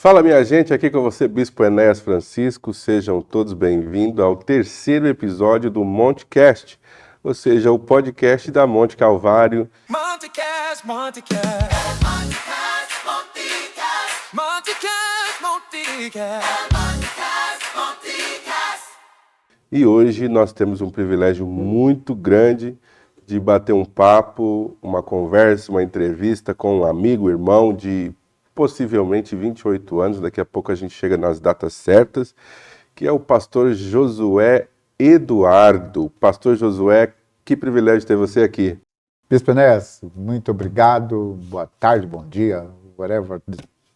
Fala, minha gente, aqui com você, Bispo Enéas Francisco. Sejam todos bem-vindos ao terceiro episódio do Montecast, ou seja, o podcast da Monte Calvário. Montecast, Montecast, Montecast, Montecast, Montecast, Montecast, Montecast. E hoje nós temos um privilégio muito grande de bater um papo, uma conversa, uma entrevista com um amigo, irmão de possivelmente 28 anos, daqui a pouco a gente chega nas datas certas, que é o pastor Josué Eduardo. Pastor Josué, que privilégio ter você aqui. Bispo Enéas, muito obrigado, boa tarde, bom dia, whatever,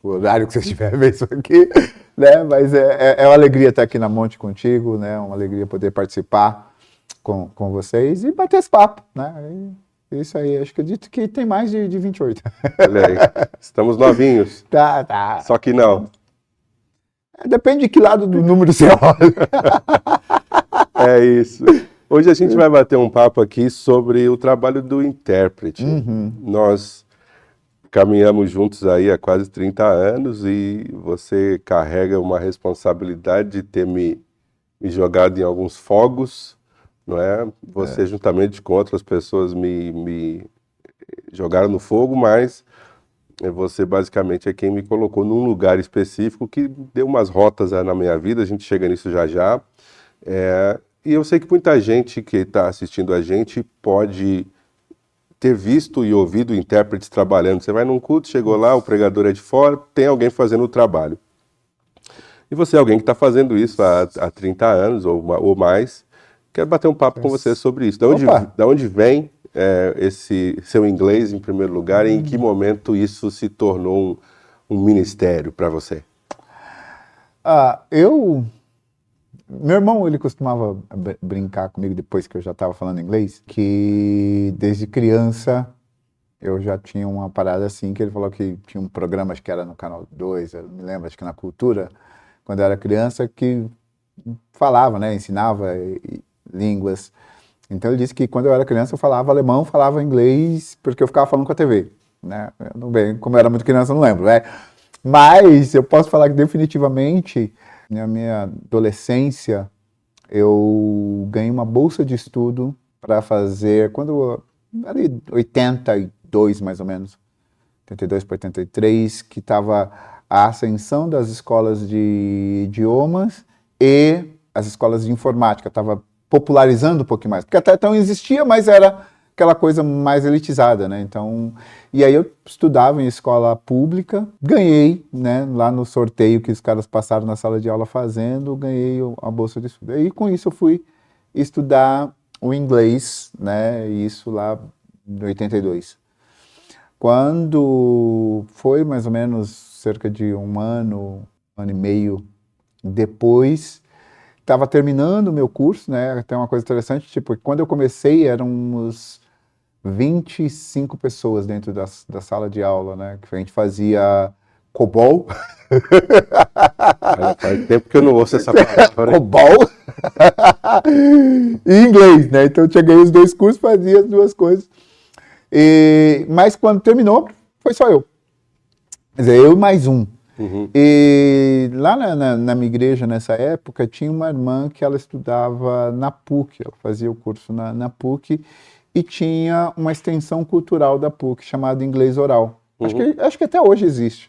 o horário que você estiver vendo isso aqui, né? Mas é uma alegria estar aqui na Monte contigo, né? Uma alegria poder participar com vocês e bater esse papo, né? Isso aí, acho que eu dito que tem mais de 28. Olha aí, estamos novinhos. Tá. Só que não. Depende de que lado do número você olha. É isso. Hoje a gente vai bater um papo aqui sobre o trabalho do intérprete. Nós caminhamos juntos aí há quase 30 anos e você carrega uma responsabilidade de ter me jogado em alguns fogos, não é? Você juntamente com outras pessoas me jogaram no fogo, mas você basicamente é quem me colocou num lugar específico que deu umas rotas na minha vida, a gente chega nisso já já. E eu sei que muita gente que está assistindo a gente pode ter visto e ouvido intérpretes trabalhando. Você vai num culto, chegou lá, o pregador é de fora, tem alguém fazendo o trabalho. E você é alguém que está fazendo isso há 30 anos ou mais. Quero bater um papo com você sobre isso. Da onde vem esse seu inglês, em primeiro lugar, e em que momento isso se tornou um ministério para você? Meu irmão, ele costumava brincar comigo depois que eu já estava falando inglês, que desde criança eu já tinha uma parada assim, que ele falou que tinha um programa, acho que era no Canal 2, eu me lembro, acho que na Cultura, quando eu era criança, que falava, né, ensinava línguas. Então ele disse que quando eu era criança eu falava alemão, falava inglês, porque eu ficava falando com a TV, né? Bem, como eu era muito criança, eu não lembro, né? Mas eu posso falar que definitivamente, na minha adolescência, eu ganhei uma bolsa de estudo para fazer, quando era 82 mais ou menos, 82 para 83, que estava a ascensão das escolas de idiomas e as escolas de informática, estava popularizando um pouquinho mais, porque até então existia, mas era aquela coisa mais elitizada, né? Então, e aí eu estudava em escola pública, ganhei, né, lá no sorteio que os caras passaram na sala de aula fazendo, ganhei a bolsa de estudo. E com isso eu fui estudar o inglês, né, isso lá em 82. Quando foi mais ou menos cerca de um ano e meio depois, estava terminando o meu curso, né? Tem uma coisa interessante, tipo, quando eu comecei eram uns 25 pessoas dentro da sala de aula, né? Que a gente fazia COBOL. Faz tempo que eu não ouço essa palavra. COBOL e inglês, né? Então eu tinha ganho os dois cursos, fazia as duas coisas. Mas quando terminou, foi só eu. Quer dizer, eu e mais um. E lá na minha igreja, nessa época, tinha uma irmã que ela estudava na PUC, ela fazia o curso na PUC, e tinha uma extensão cultural da PUC, chamada Inglês Oral. Acho que até hoje existe,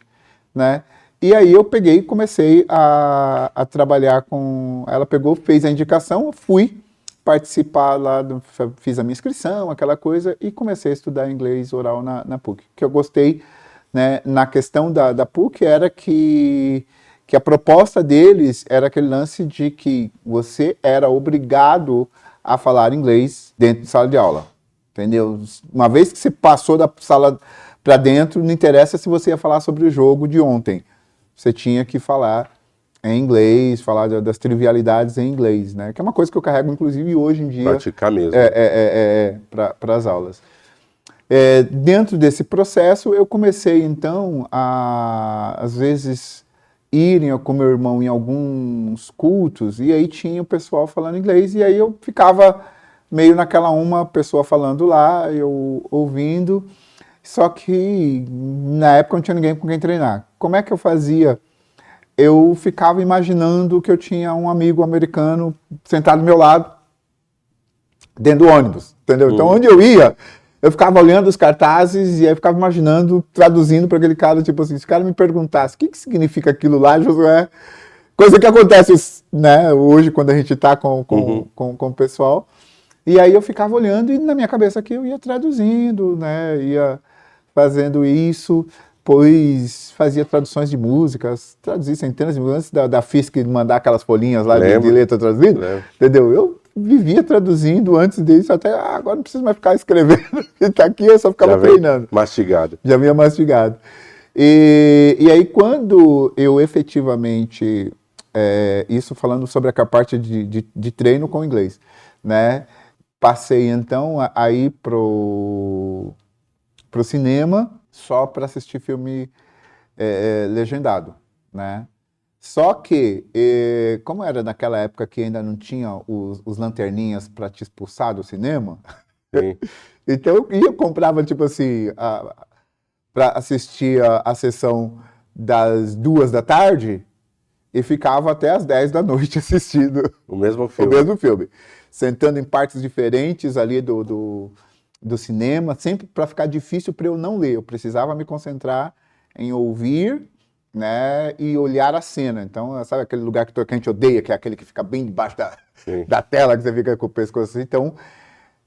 né? E aí eu peguei e comecei a trabalhar com... Ela pegou, fez a indicação, eu fui participar lá, fiz a minha inscrição, aquela coisa, e comecei a estudar inglês oral na PUC, que eu gostei. Né, na questão da PUC era que a proposta deles era aquele lance de que você era obrigado a falar inglês dentro de sala de aula, entendeu? Uma vez que você passou da sala para dentro, não interessa se você ia falar sobre o jogo de ontem, você tinha que falar em inglês, falar das trivialidades em inglês, né? Que é uma coisa que eu carrego, inclusive, hoje em dia. Praticar mesmo. Para as aulas. Dentro desse processo, eu comecei, então, às vezes, irem com meu irmão em alguns cultos, e aí tinha o pessoal falando inglês, e aí eu ficava meio naquela uma pessoa falando lá, eu ouvindo, só que na época não tinha ninguém com quem treinar. Como é que eu fazia eu ficava imaginando que eu tinha um amigo americano sentado do meu lado, dentro do ônibus, entendeu? Então, onde eu ia, eu ficava olhando os cartazes e aí eu ficava imaginando, traduzindo para aquele cara, tipo assim, se o cara me perguntasse o que significa aquilo lá, Josué, coisa que acontece, né, hoje quando a gente está com o pessoal, e aí eu ficava olhando e na minha cabeça aqui eu ia traduzindo, né, ia fazendo isso, pois fazia traduções de músicas, traduzia centenas de músicas, antes da FISC mandar aquelas folhinhas lá de letra traduzida, entendeu? Eu vivia traduzindo antes disso, até agora não preciso mais ficar escrevendo, tá aqui, eu só ficava treinando. Mastigado. Já vinha mastigado. E aí quando eu efetivamente, isso falando sobre a parte de treino com inglês, né? Passei então a ir pro cinema só para assistir filme legendado, né? Só que, como era naquela época que ainda não tinha os lanterninhas para te expulsar do cinema, então eu comprava, tipo assim, para assistir a sessão das 2 da tarde e ficava até as 10 da noite assistindo o mesmo filme. O mesmo filme. Sentando em partes diferentes ali do cinema, sempre para ficar difícil para eu não ler. Eu precisava me concentrar em ouvir, né, e olhar a cena. Então, sabe aquele lugar que a gente odeia, que é aquele que fica bem debaixo da tela, que você fica com o pescoço assim. Então,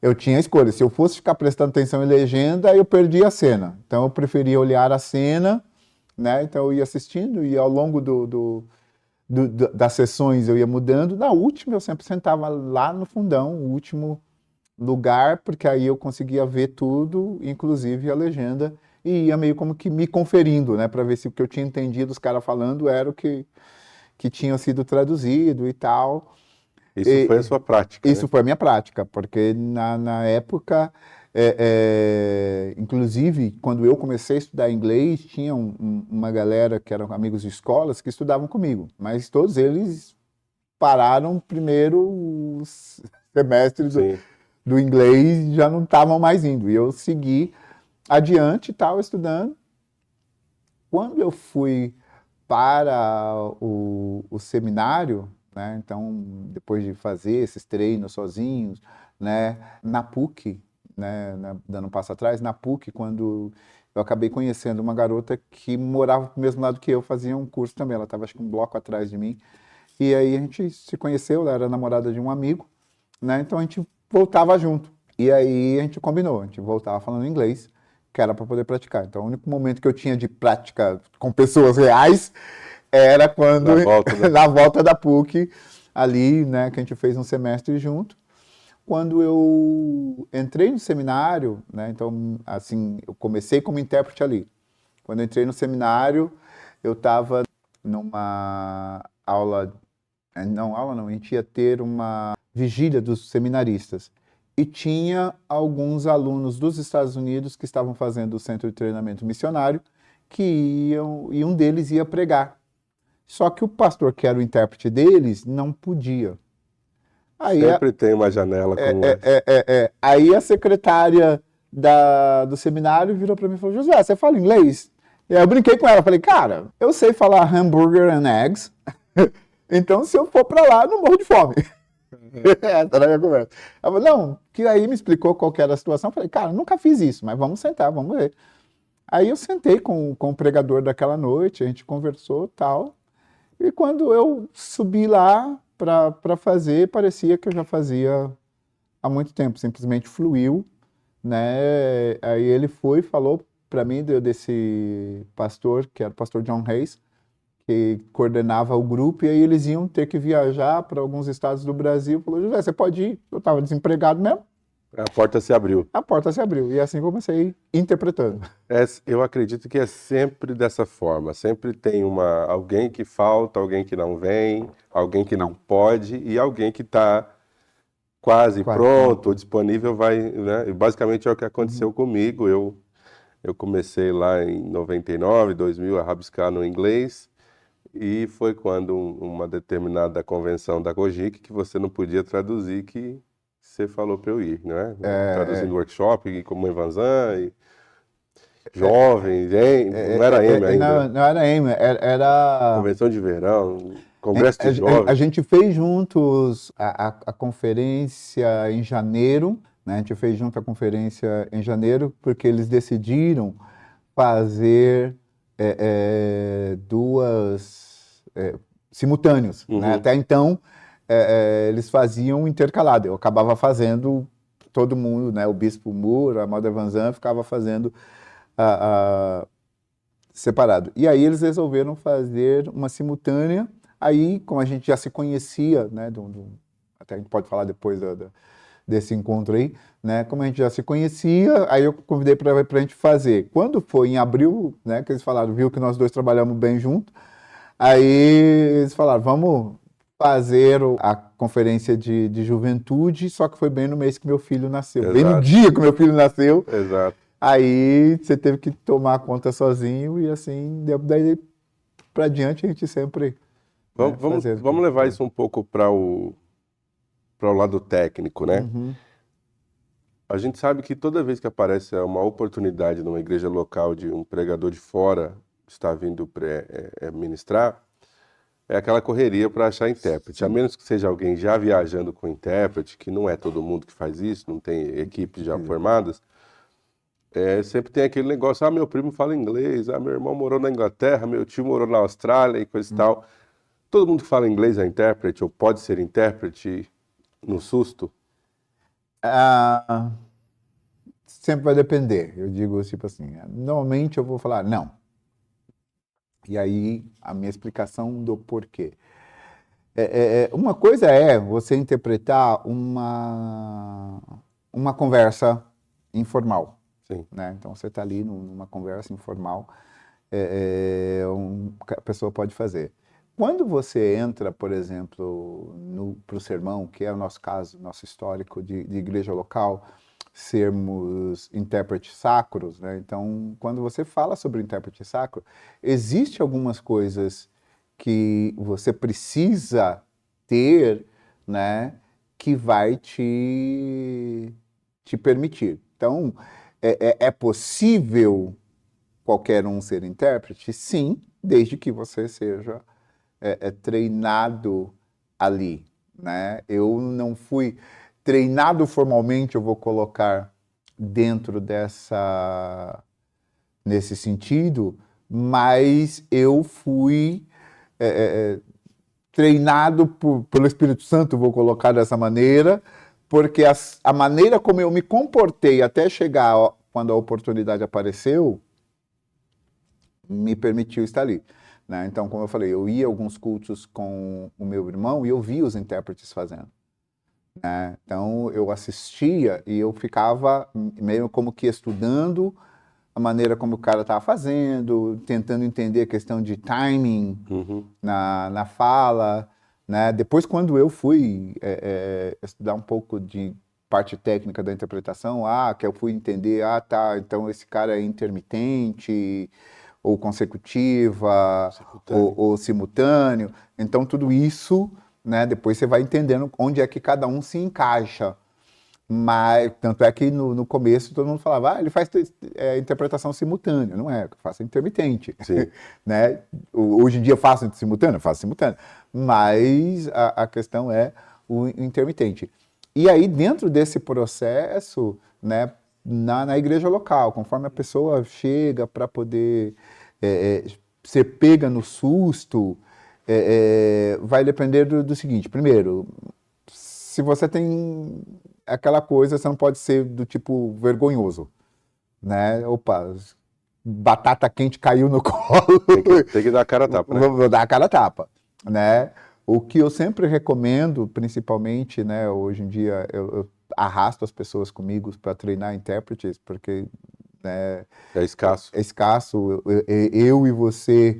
eu tinha escolha. Se eu fosse ficar prestando atenção em legenda, eu perdia a cena. Então, eu preferia olhar a cena, né? Então, eu ia assistindo e ao longo das sessões eu ia mudando. Na última, eu sempre sentava lá no fundão, o último lugar, porque aí eu conseguia ver tudo, inclusive a legenda, e ia meio como que me conferindo, né, para ver se o que eu tinha entendido os caras falando era o que tinha sido traduzido e tal. Isso foi a sua prática, Isso né? foi a minha prática, porque na época, inclusive, quando eu comecei a estudar inglês, tinha uma galera que eram amigos de escolas que estudavam comigo, mas todos eles pararam primeiro o semestre do inglês e já não estavam mais indo. E eu segui adiante e tal, estudando. Quando eu fui para o seminário, né, então, depois de fazer esses treinos sozinhos, né, na PUC, né, dando um passo atrás, na PUC, quando eu acabei conhecendo uma garota que morava do mesmo lado que eu, fazia um curso também, ela estava acho que um bloco atrás de mim, e aí a gente se conheceu, ela era namorada de um amigo, né, então a gente voltava junto, e aí a gente combinou, a gente voltava falando inglês, que era para poder praticar. Então, o único momento que eu tinha de prática com pessoas reais era quando, na volta da PUC, ali, né, que a gente fez um semestre junto. Quando eu entrei no seminário, né, então, assim, eu comecei como intérprete ali. Quando eu entrei no seminário, eu estava numa aula, a gente ia ter uma vigília dos seminaristas. E tinha alguns alunos dos Estados Unidos que estavam fazendo o centro de treinamento missionário, que iam, e um deles ia pregar. Só que o pastor, que era o intérprete deles, não podia. Aí Sempre tem uma janela como essa. Aí a secretária do seminário virou para mim e falou: José, você fala inglês? E aí eu brinquei com ela, falei: cara, eu sei falar hambúrguer and eggs, então se eu for para lá, eu não morro de fome. Essa era a minha conversa. Ela falou: não, que aí me explicou qual que era a situação. Eu falei: cara, nunca fiz isso, mas vamos sentar, vamos ver. Aí eu sentei com o pregador daquela noite, a gente conversou e tal. E quando eu subi lá para fazer, parecia que eu já fazia há muito tempo, simplesmente fluiu, né? Aí ele foi e falou para mim desse pastor, que era o pastor John Hayes, que coordenava o grupo, e aí eles iam ter que viajar para alguns estados do Brasil. Falou: José, você pode ir? Eu estava desempregado mesmo. A porta se abriu. A porta se abriu, e assim comecei interpretando. Eu acredito que é sempre dessa forma. Sempre tem alguém que falta, alguém que não vem, alguém que não pode e alguém que está quase pronto ou disponível vai, né? E basicamente é o que aconteceu comigo. Eu comecei lá em 99, 2000 a rabiscar no inglês. E foi quando uma determinada convenção da COGIC que você não podia traduzir, que você falou para eu ir, né? Traduzindo workshop como Evanzan. jovens, hein? Não era M ainda. Não era M, era... Convenção de verão, congresso de A jovens. gente fez juntos a conferência em janeiro, né? A gente fez junto a conferência em janeiro porque eles decidiram fazer duas simultâneos, né? Até então eles faziam intercalado. Eu acabava fazendo todo mundo, né? O Bispo Moore, a Mother Van Zandt ficava fazendo separado. E aí eles resolveram fazer uma simultânea. Aí, como a gente já se conhecia, né? Até a gente pode falar depois desse encontro aí, né? Como a gente já se conhecia, aí eu convidei para a gente fazer. Quando foi em abril, né? Que eles falaram, viu que nós dois trabalhamos bem junto, aí eles falaram, vamos fazer a conferência de juventude, só que foi bem no mês que meu filho nasceu, Exato. bem no dia que meu filho nasceu. Exato. Aí você teve que tomar conta sozinho e assim, daí para diante a gente sempre... Vamos levar isso um pouco para o lado técnico, né? A gente sabe que toda vez que aparece uma oportunidade numa igreja local de um pregador de fora estar vindo ministrar, é aquela correria para achar intérprete. A menos que seja alguém já viajando com intérprete, que não é todo mundo que faz isso, não tem equipes já formadas, sempre tem aquele negócio, meu primo fala inglês, meu irmão morou na Inglaterra, meu tio morou na Austrália e coisa e tal. Todo mundo que fala inglês é intérprete, ou pode ser intérprete no susto? Sempre vai depender. Eu digo tipo assim, normalmente eu vou falar não. E aí a minha explicação do porquê. Uma coisa é você interpretar uma conversa informal. Sim. Né? Então você está ali numa conversa informal, a pessoa pode fazer. Quando você entra, por exemplo, para o sermão, que é o nosso caso, nosso histórico de igreja local, sermos intérpretes sacros, né? Então, quando você fala sobre o intérprete sacro, existe algumas coisas que você precisa ter, né, que vai te permitir. Então, é possível qualquer um ser intérprete? Sim, desde que você seja treinado ali, né? Eu não fui treinado formalmente, eu vou colocar dentro nesse sentido, mas eu fui treinado pelo Espírito Santo, vou colocar dessa maneira, porque a maneira como eu me comportei até chegar quando a oportunidade apareceu, me permitiu estar ali. Né? Então, como eu falei, eu ia a alguns cultos com o meu irmão e eu via os intérpretes fazendo. Né? Então, eu assistia e eu ficava meio como que estudando a maneira como o cara estava fazendo, tentando entender a questão de timing na fala. Né? Depois, quando eu fui estudar um pouco de parte técnica da interpretação, que eu fui entender, tá, então esse cara é intermitente, ou consecutiva, ou simultâneo. Então, tudo isso, né, depois você vai entendendo onde é que cada um se encaixa. Mas, tanto é que no começo todo mundo falava, ele faz interpretação simultânea. Não é, eu faço intermitente. Né? Hoje em dia eu faço simultâneo? Eu faço simultâneo. Mas a questão é o intermitente. E aí, dentro desse processo, né, na igreja local, conforme a pessoa chega para poder ser pega no susto, vai depender do seguinte. Primeiro, se você tem aquela coisa, você não pode ser do tipo vergonhoso. Né? Opa, batata quente caiu no colo. Tem que dar a cara a tapa, né? Vou dar a cara a tapa. Né? O que eu sempre recomendo, principalmente, né, hoje em dia, eu arrasto as pessoas comigo para treinar intérpretes, porque né, é escasso. É escasso. Eu e você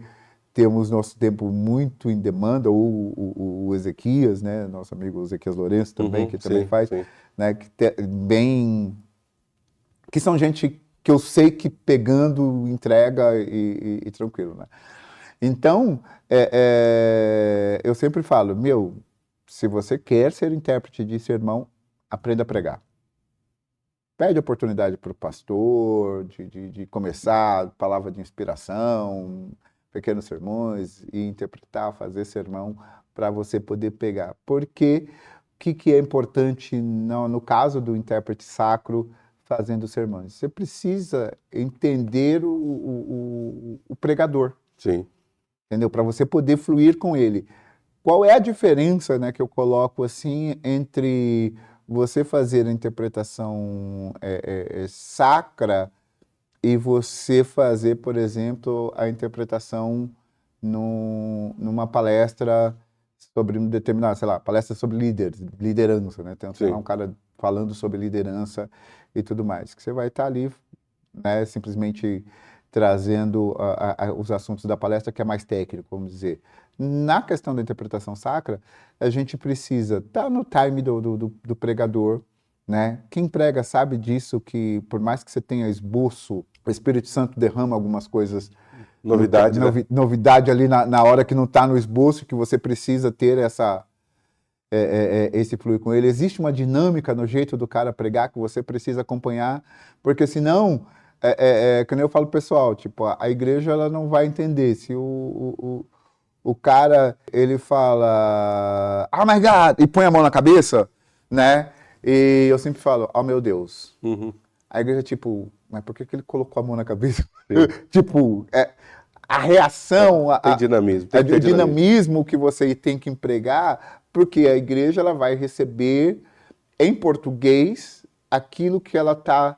temos nosso tempo muito em demanda, ou o Ezequias, né, nosso amigo Ezequias Lourenço também, que também faz, né, que são gente que eu sei que pegando entrega e tranquilo, né? Então, eu sempre falo, se você quer ser intérprete de sermão, aprenda a pregar. pede oportunidade para o pastor de começar, palavra de inspiração, pequenos sermões, e interpretar, fazer sermão, para você poder pegar. Porque o que é importante no caso do intérprete sacro fazendo sermões? Você precisa entender o pregador. Sim. Entendeu? Para você poder fluir com ele. Qual é a diferença, né, que eu coloco assim entre você fazer a interpretação sacra e você fazer, por exemplo, a interpretação numa palestra sobre um determinado, sei lá, palestra sobre liderança, né? Tem lá um cara falando sobre liderança e tudo mais, que você vai estar ali, né, simplesmente trazendo os assuntos da palestra, que é mais técnico, vamos dizer. Na questão da interpretação sacra, a gente precisa estar no time do pregador, né? Quem prega sabe disso, que por mais que você tenha esboço, o Espírito Santo derrama algumas coisas, Novidade, né? Novidade ali na hora que não está no esboço, que você precisa ter esse fluir com ele. Existe uma dinâmica no jeito do cara pregar que você precisa acompanhar, porque senão, como eu falo pro pessoal, tipo, a igreja ela não vai entender. Se o cara, ele fala, oh my God, e põe a mão na cabeça, né? E eu sempre falo, oh meu Deus. Uhum. A igreja, tipo, mas por que ele colocou a mão na cabeça? Tipo, a reação, tem dinamismo. Tem que o ter dinamismo que você tem que empregar, porque a igreja ela vai receber em português aquilo que ela está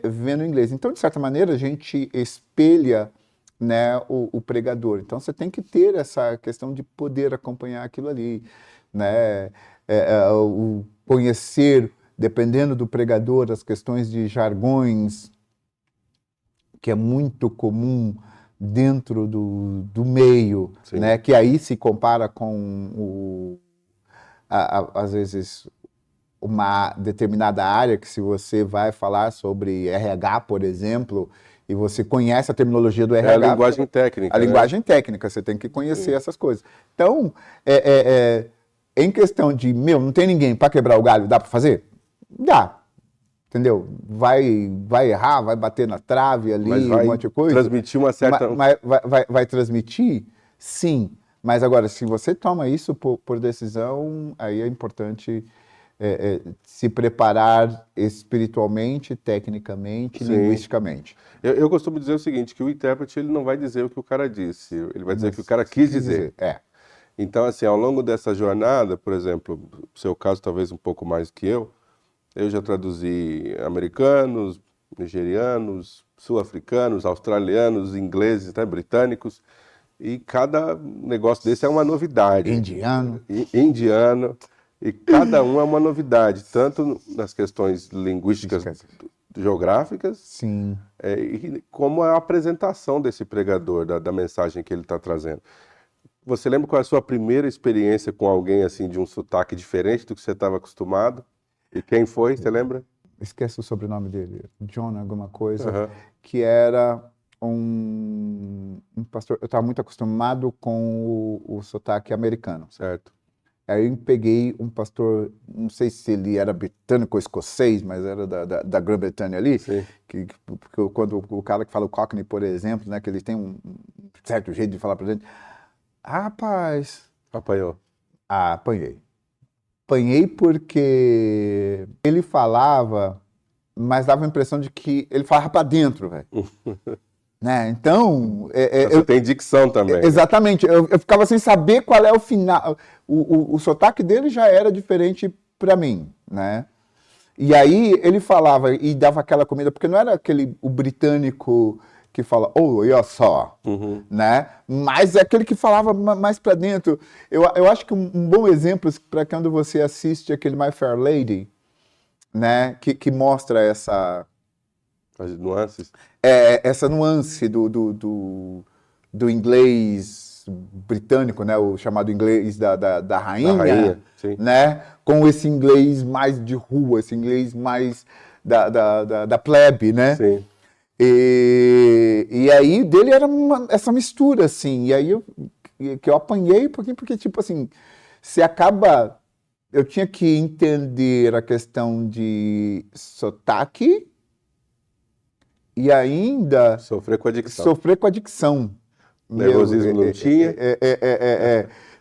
vendo em inglês. Então, de certa maneira, a gente espelha, né, o pregador. Então, você tem que ter essa questão de poder acompanhar aquilo ali, né? O conhecer, dependendo do pregador, as questões de jargões, que é muito comum dentro do meio, né? Que aí se compara com às vezes uma determinada área, que se você vai falar sobre RH, por exemplo, e você conhece a terminologia do RH... É a linguagem técnica. A linguagem técnica, você tem que conhecer essas coisas. Então, em questão de, não tem ninguém para quebrar o galho, dá para fazer? Dá. Entendeu? Vai errar, vai bater na trave ali, um monte de coisa. Transmitir uma certa... Vai transmitir? Sim. Mas agora, se você toma isso por decisão, aí é importante se preparar espiritualmente, tecnicamente, linguisticamente. Eu costumo dizer o seguinte, que o intérprete ele não vai dizer o que o cara disse, ele vai dizer o que o cara quis dizer. Então, assim, ao longo dessa jornada, por exemplo, no seu caso talvez um pouco mais que eu já traduzi americanos, nigerianos, sul-africanos, australianos, ingleses, né, britânicos, e cada negócio desse é uma novidade. Indiano. E cada um é uma novidade, tanto nas questões linguísticas, geográficas, sim, como a apresentação desse pregador, da mensagem que ele está trazendo. Você lembra qual é a sua primeira experiência com alguém assim de um sotaque diferente do que você estava acostumado? E quem foi, você lembra? Esquece o sobrenome dele, John alguma coisa, que era um pastor. Eu estava muito acostumado com o sotaque americano. Certo. Aí eu peguei um pastor, não sei se ele era britânico ou escocês, mas era da Grã-Bretanha ali, que quando o cara que fala o Cockney, por exemplo, né, que ele tem um certo jeito de falar pra gente, rapaz... Apanhou? Apanhei. Apanhei porque ele falava, mas dava a impressão de que ele falava pra dentro, velho. Né? Então... Você tem dicção também. Exatamente. Eu ficava sem saber qual é o final. O sotaque dele já era diferente para mim, né? E aí ele falava e dava aquela comida, porque não era o britânico que fala, oh, eu só, né? Mas é aquele que falava mais para dentro. Eu acho que um bom exemplo para quando você assiste aquele My Fair Lady, né? Que mostra essa... As nuances? Essa nuance do inglês britânico, né, o chamado inglês da rainha, né, com esse inglês mais de rua, esse inglês mais da plebe, né? Sim. E aí dele era essa mistura, assim, e aí eu apanhei um pouquinho, porque tipo assim, você acaba eu tinha que entender a questão de sotaque e ainda Sofrer com a dicção. sofrer com a dicção. Nervosismo não tinha.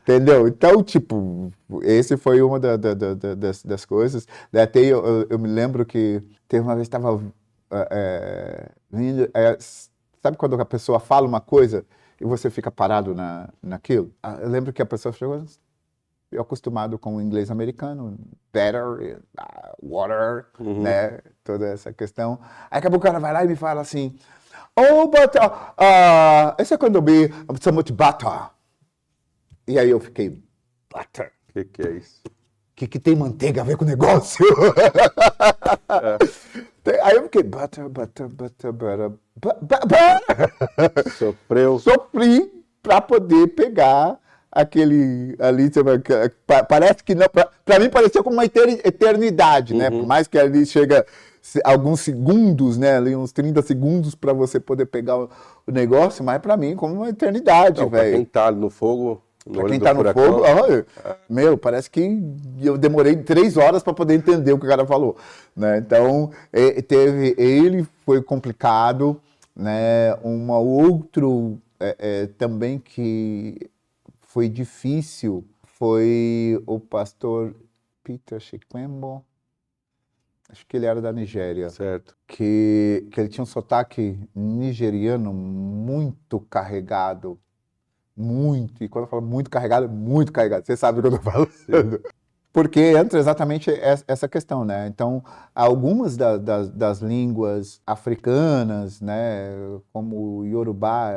Entendeu? Então, tipo, esse foi uma das coisas. Até eu me lembro que teve uma vez que estava vindo. Sabe quando a pessoa fala uma coisa e você fica parado naquilo? Eu lembro que a pessoa chegou. Eu acostumado com o inglês americano, better, water, né? Toda essa questão. Aí acabou o cara vai lá e me fala assim, oh, but esse é quando eu vi so much butter. E aí eu fiquei, butter? O que é isso? Que tem manteiga a ver com o negócio? Aí eu fiquei, butter. Sofri para poder pegar aquele ali, parece que não, para mim pareceu como uma eternidade, né? Por mais que ali chega alguns segundos, né? Ali uns 30 segundos para você poder pegar o negócio, mas para mim como uma eternidade, velho. Para quem tá no fogo, para quem tá no fogo, meu, parece que eu demorei 3 horas para poder entender o que o cara falou, né? Então, ele foi complicado, né? Outro também que foi difícil foi o pastor Peter Chikwembo, acho que ele era da Nigéria, certo? Que ele tinha um sotaque nigeriano muito carregado, muito, e quando eu falo muito carregado, você sabe o que eu estou falando. Porque entra exatamente essa questão, né? Então, algumas das línguas africanas, né, como o Yorubá,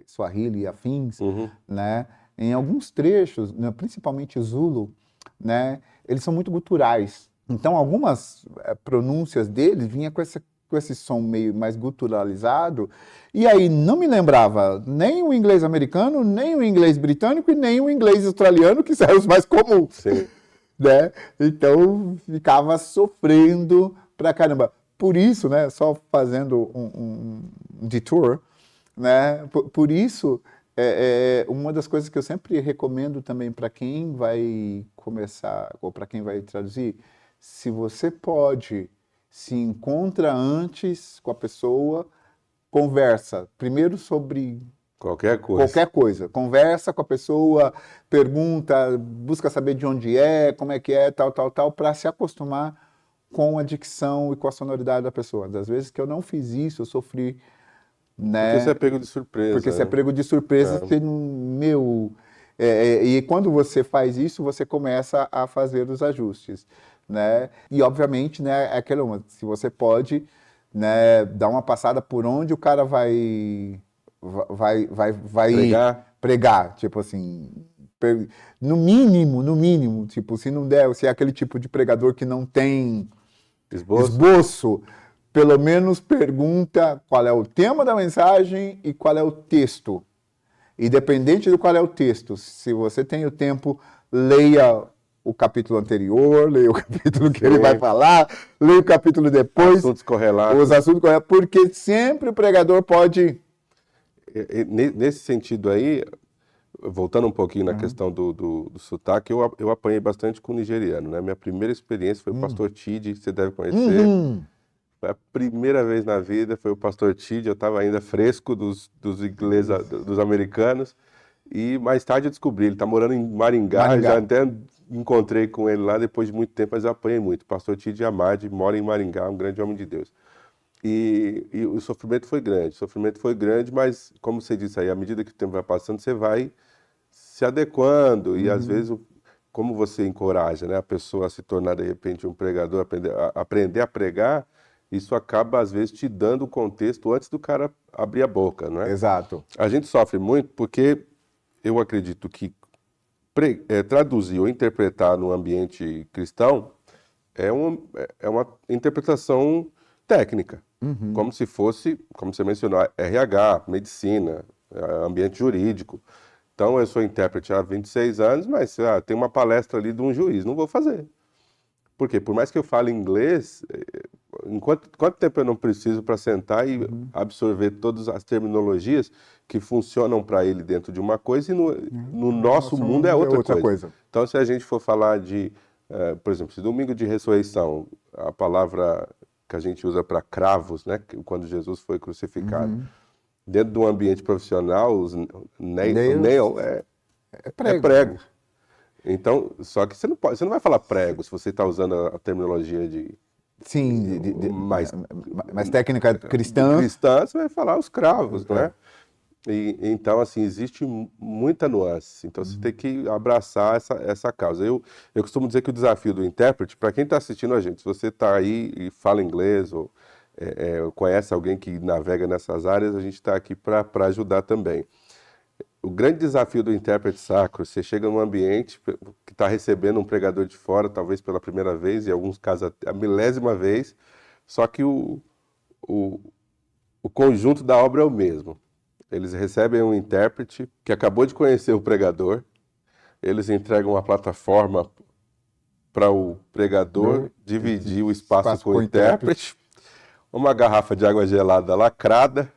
Swahili e afins, né? Em alguns trechos, né, principalmente o Zulu, né, eles são muito guturais. Então, algumas pronúncias deles vinham com esse som meio mais guturalizado, e aí não me lembrava nem o inglês americano, nem o inglês britânico e nem o inglês australiano, que são os mais comuns. Sim. Né? Então, ficava sofrendo pra caramba. Por isso, né, só fazendo um detour, né, por isso, uma das coisas que eu sempre recomendo também para quem vai começar, ou para quem vai traduzir, se você pode, se encontra antes com a pessoa, conversa primeiro sobre qualquer coisa. Conversa com a pessoa, pergunta, busca saber de onde como é que é, tal, para se acostumar com a dicção e com a sonoridade da pessoa. Das vezes que eu não fiz isso, eu sofri, né? Porque você é pego de surpresa. Porque você é pego de surpresa, você não... e quando você faz isso, você começa a fazer os ajustes, né? E, obviamente, né, se você pode, né, dar uma passada por onde o cara vai pregar, tipo assim, no mínimo, tipo, se não der, se é aquele tipo de pregador que não tem esboço, pelo menos pergunta qual é o tema da mensagem e qual é o texto. Independente do qual é o texto, se você tem o tempo, leia o capítulo anterior, leia o capítulo que ele vai falar, leia o capítulo depois. Assuntos correlatos. Os assuntos correlatos, porque sempre o pregador pode... Nesse sentido aí, voltando um pouquinho na questão do sotaque, eu apanhei bastante com o nigeriano, né? Minha primeira experiência foi o pastor Tide, que você deve conhecer. Foi a primeira vez na vida, foi o pastor Tide, eu estava ainda fresco dos ingleses, dos americanos, e mais tarde eu descobri, ele está morando em Maringá, já até encontrei com ele lá depois de muito tempo, mas eu apanhei muito. O pastor Tide Amade mora em Maringá, um grande homem de Deus. E o sofrimento foi grande, mas como você disse aí, à medida que o tempo vai passando, você vai se adequando, e às vezes, como você encoraja, né, a pessoa a se tornar de repente um pregador, aprender a pregar, isso acaba às vezes te dando o contexto antes do cara abrir a boca, não é? Exato. A gente sofre muito porque eu acredito que traduzir ou interpretar no ambiente cristão é uma interpretação técnica, como se fosse, como você mencionou, RH, medicina, ambiente jurídico. Então, eu sou intérprete há 26 anos, mas tem uma palestra ali de um juiz, não vou fazer. Por quê? Por mais que eu fale inglês, quanto tempo eu não preciso para sentar e absorver todas as terminologias que funcionam para ele dentro de uma coisa e no nosso mundo é outra coisa. Então, se a gente for falar de, por exemplo, se domingo de ressurreição, a palavra que a gente usa para cravos, né, quando Jesus foi crucificado, dentro de um ambiente profissional, nail é prego. Então, só que você não vai falar prego se você está usando a terminologia de Sim, mais técnica cristã. Cristã, você vai falar os cravos, né? Então, assim, existe muita nuance. Então, você tem que abraçar essa causa. Eu costumo dizer que o desafio do intérprete, para quem está assistindo a gente, se você está aí e fala inglês ou conhece alguém que navega nessas áreas, a gente está aqui para ajudar também. O grande desafio do intérprete sacro, você chega num ambiente que está recebendo um pregador de fora, talvez pela primeira vez, em alguns casos a milésima vez, só que o conjunto da obra é o mesmo. Eles recebem um intérprete que acabou de conhecer o pregador, eles entregam uma plataforma para o pregador dividir o espaço com o intérprete, uma garrafa de água gelada lacrada,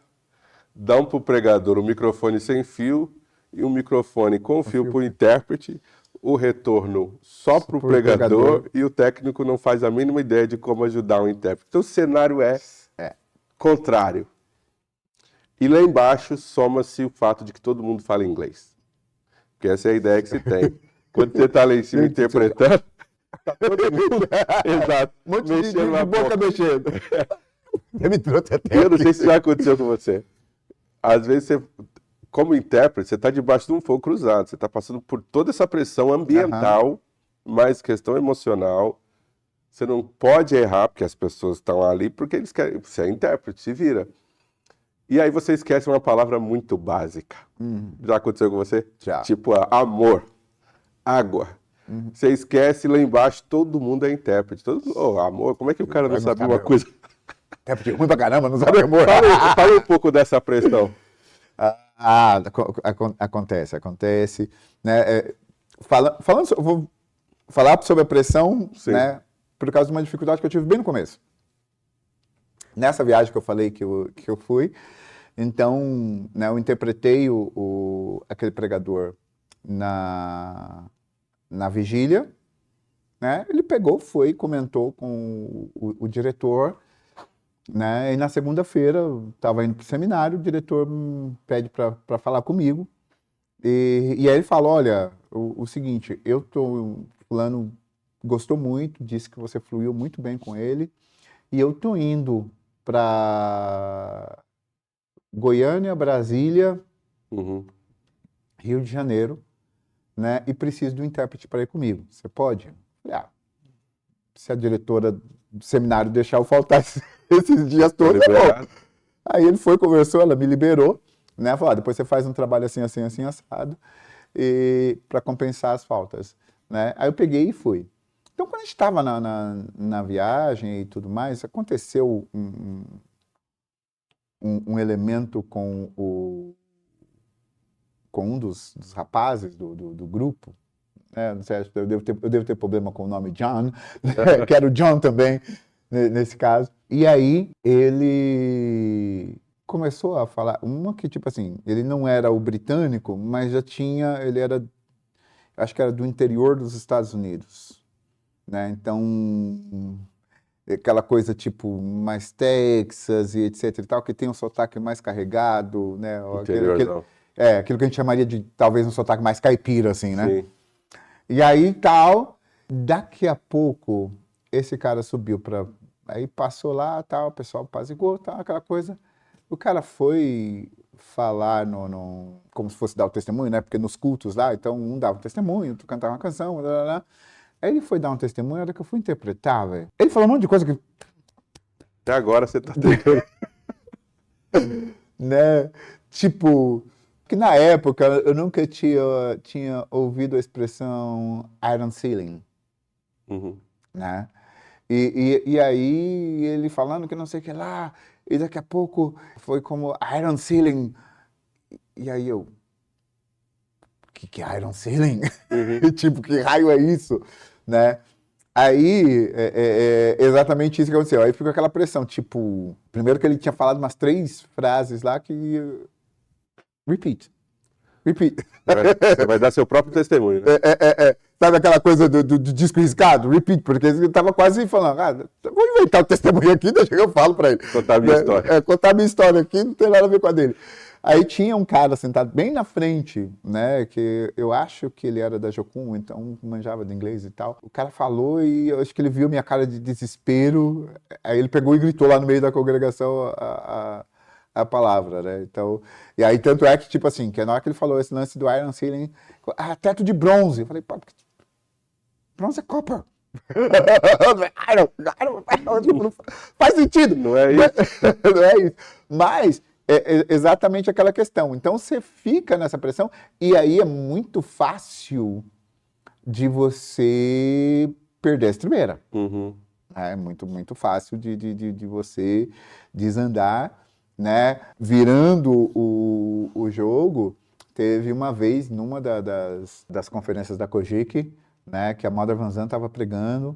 dão para o pregador um microfone sem fio e um microfone com fio para o intérprete, o retorno só para o pregador e o técnico não faz a mínima ideia de como ajudar o intérprete. Então o cenário é contrário. E lá embaixo soma-se o fato de que todo mundo fala inglês. Porque essa é a ideia que se tem. Quando você está lá em cima interpretando, tá todo mundo... Exato. Mexendo na boca mexendo. Eu não sei se já aconteceu com você. Às vezes, você, como intérprete, você está debaixo de um fogo cruzado. Você está passando por toda essa pressão ambiental, mais questão emocional. Você não pode errar, porque as pessoas estão ali, porque eles querem... Você é intérprete, se vira. E aí você esquece uma palavra muito básica. Já aconteceu com você? Já. Tipo amor, água. Você esquece, lá embaixo todo mundo é intérprete. Amor, como é que o cara não sabe uma coisa... Intérprete ruim pra caramba, não sabe amor. Fala um pouco dessa pressão. Acontece. Né? Vou falar sobre a pressão, né, por causa de uma dificuldade que eu tive bem no começo. Nessa viagem que eu falei que eu fui, então, né, eu interpretei aquele pregador na vigília, né? Ele pegou, foi, comentou com o diretor, né? E na segunda-feira, eu estava indo para o seminário, o diretor me pede para falar comigo. E aí ele fala, olha, o seguinte, fulano gostou muito, disse que você fluiu muito bem com ele, e eu tô indo para Goiânia, Brasília, Rio de Janeiro, né? E preciso de um intérprete para ir comigo. Você pode? Eu falei, se a diretora do seminário deixar eu faltar esses dias todos, é bom. Aí ele foi, conversou, ela me liberou, né? Falou, depois você faz um trabalho assim, assim, assim, assado, para compensar as faltas, né? Aí eu peguei e fui. Então, quando a gente estava na viagem e tudo mais, aconteceu um elemento com um dos rapazes do grupo, né? Não sei, eu devo ter problema com o nome John, que era o John também, nesse caso. E aí, ele começou a falar, uma que, tipo assim, ele não era o britânico, mas ele era, acho que era do interior dos Estados Unidos. Né? Então, aquela coisa tipo mais Texas e etc e tal, que tem um sotaque mais carregado, né? Aquilo que a gente chamaria de talvez um sotaque mais caipira, assim, né? Sim. E aí tal, daqui a pouco esse cara subiu aí passou lá, tal, o pessoal apaziguou, tal, aquela coisa. O cara foi falar como se fosse dar o testemunho, né? Porque nos cultos lá, então um dava um testemunho, outro cantava uma canção, blá, blá, blá. Aí ele foi dar um testemunho, na hora que eu fui interpretar, velho. Ele falou um monte de coisa que... Até agora você tá tentando. Né? Tipo, que na época eu nunca tinha ouvido a expressão iron ceiling. Né? E aí ele falando que não sei o que lá, e daqui a pouco foi como iron ceiling. E aí eu... Que é iron ceiling? Tipo, que raio é isso? Né? Aí, exatamente isso que aconteceu. Aí ficou aquela pressão, tipo... Primeiro que ele tinha falado umas 3 frases lá que... Repeat. repeat. Você vai dar seu próprio testemunho, né? Sabe aquela coisa do disco riscado? Repeat, porque ele estava quase falando, vou inventar o testemunho aqui, deixa que eu falo para ele. Contar a minha história. Contar a minha história aqui, não tem nada a ver com a dele. Aí tinha um cara sentado bem na frente, né, que eu acho que ele era da Jocum, então manjava de inglês e tal. O cara falou e eu acho que ele viu minha cara de desespero, aí ele pegou e gritou lá no meio da congregação a palavra, né, então... E aí tanto é que, tipo assim, que na hora que ele falou esse lance do Iron Ceiling, teto de bronze, eu falei, pô, bronze é copper. Não faz sentido. Não é isso. Não é isso. Mas é exatamente aquela questão. Então você fica nessa pressão e aí é muito fácil de você perder a estribeira. Uhum. É muito, muito fácil de você desandar, né? Virando o jogo, teve uma vez numa das conferências da Cogic, né, que a Mother Van Zandt estava pregando,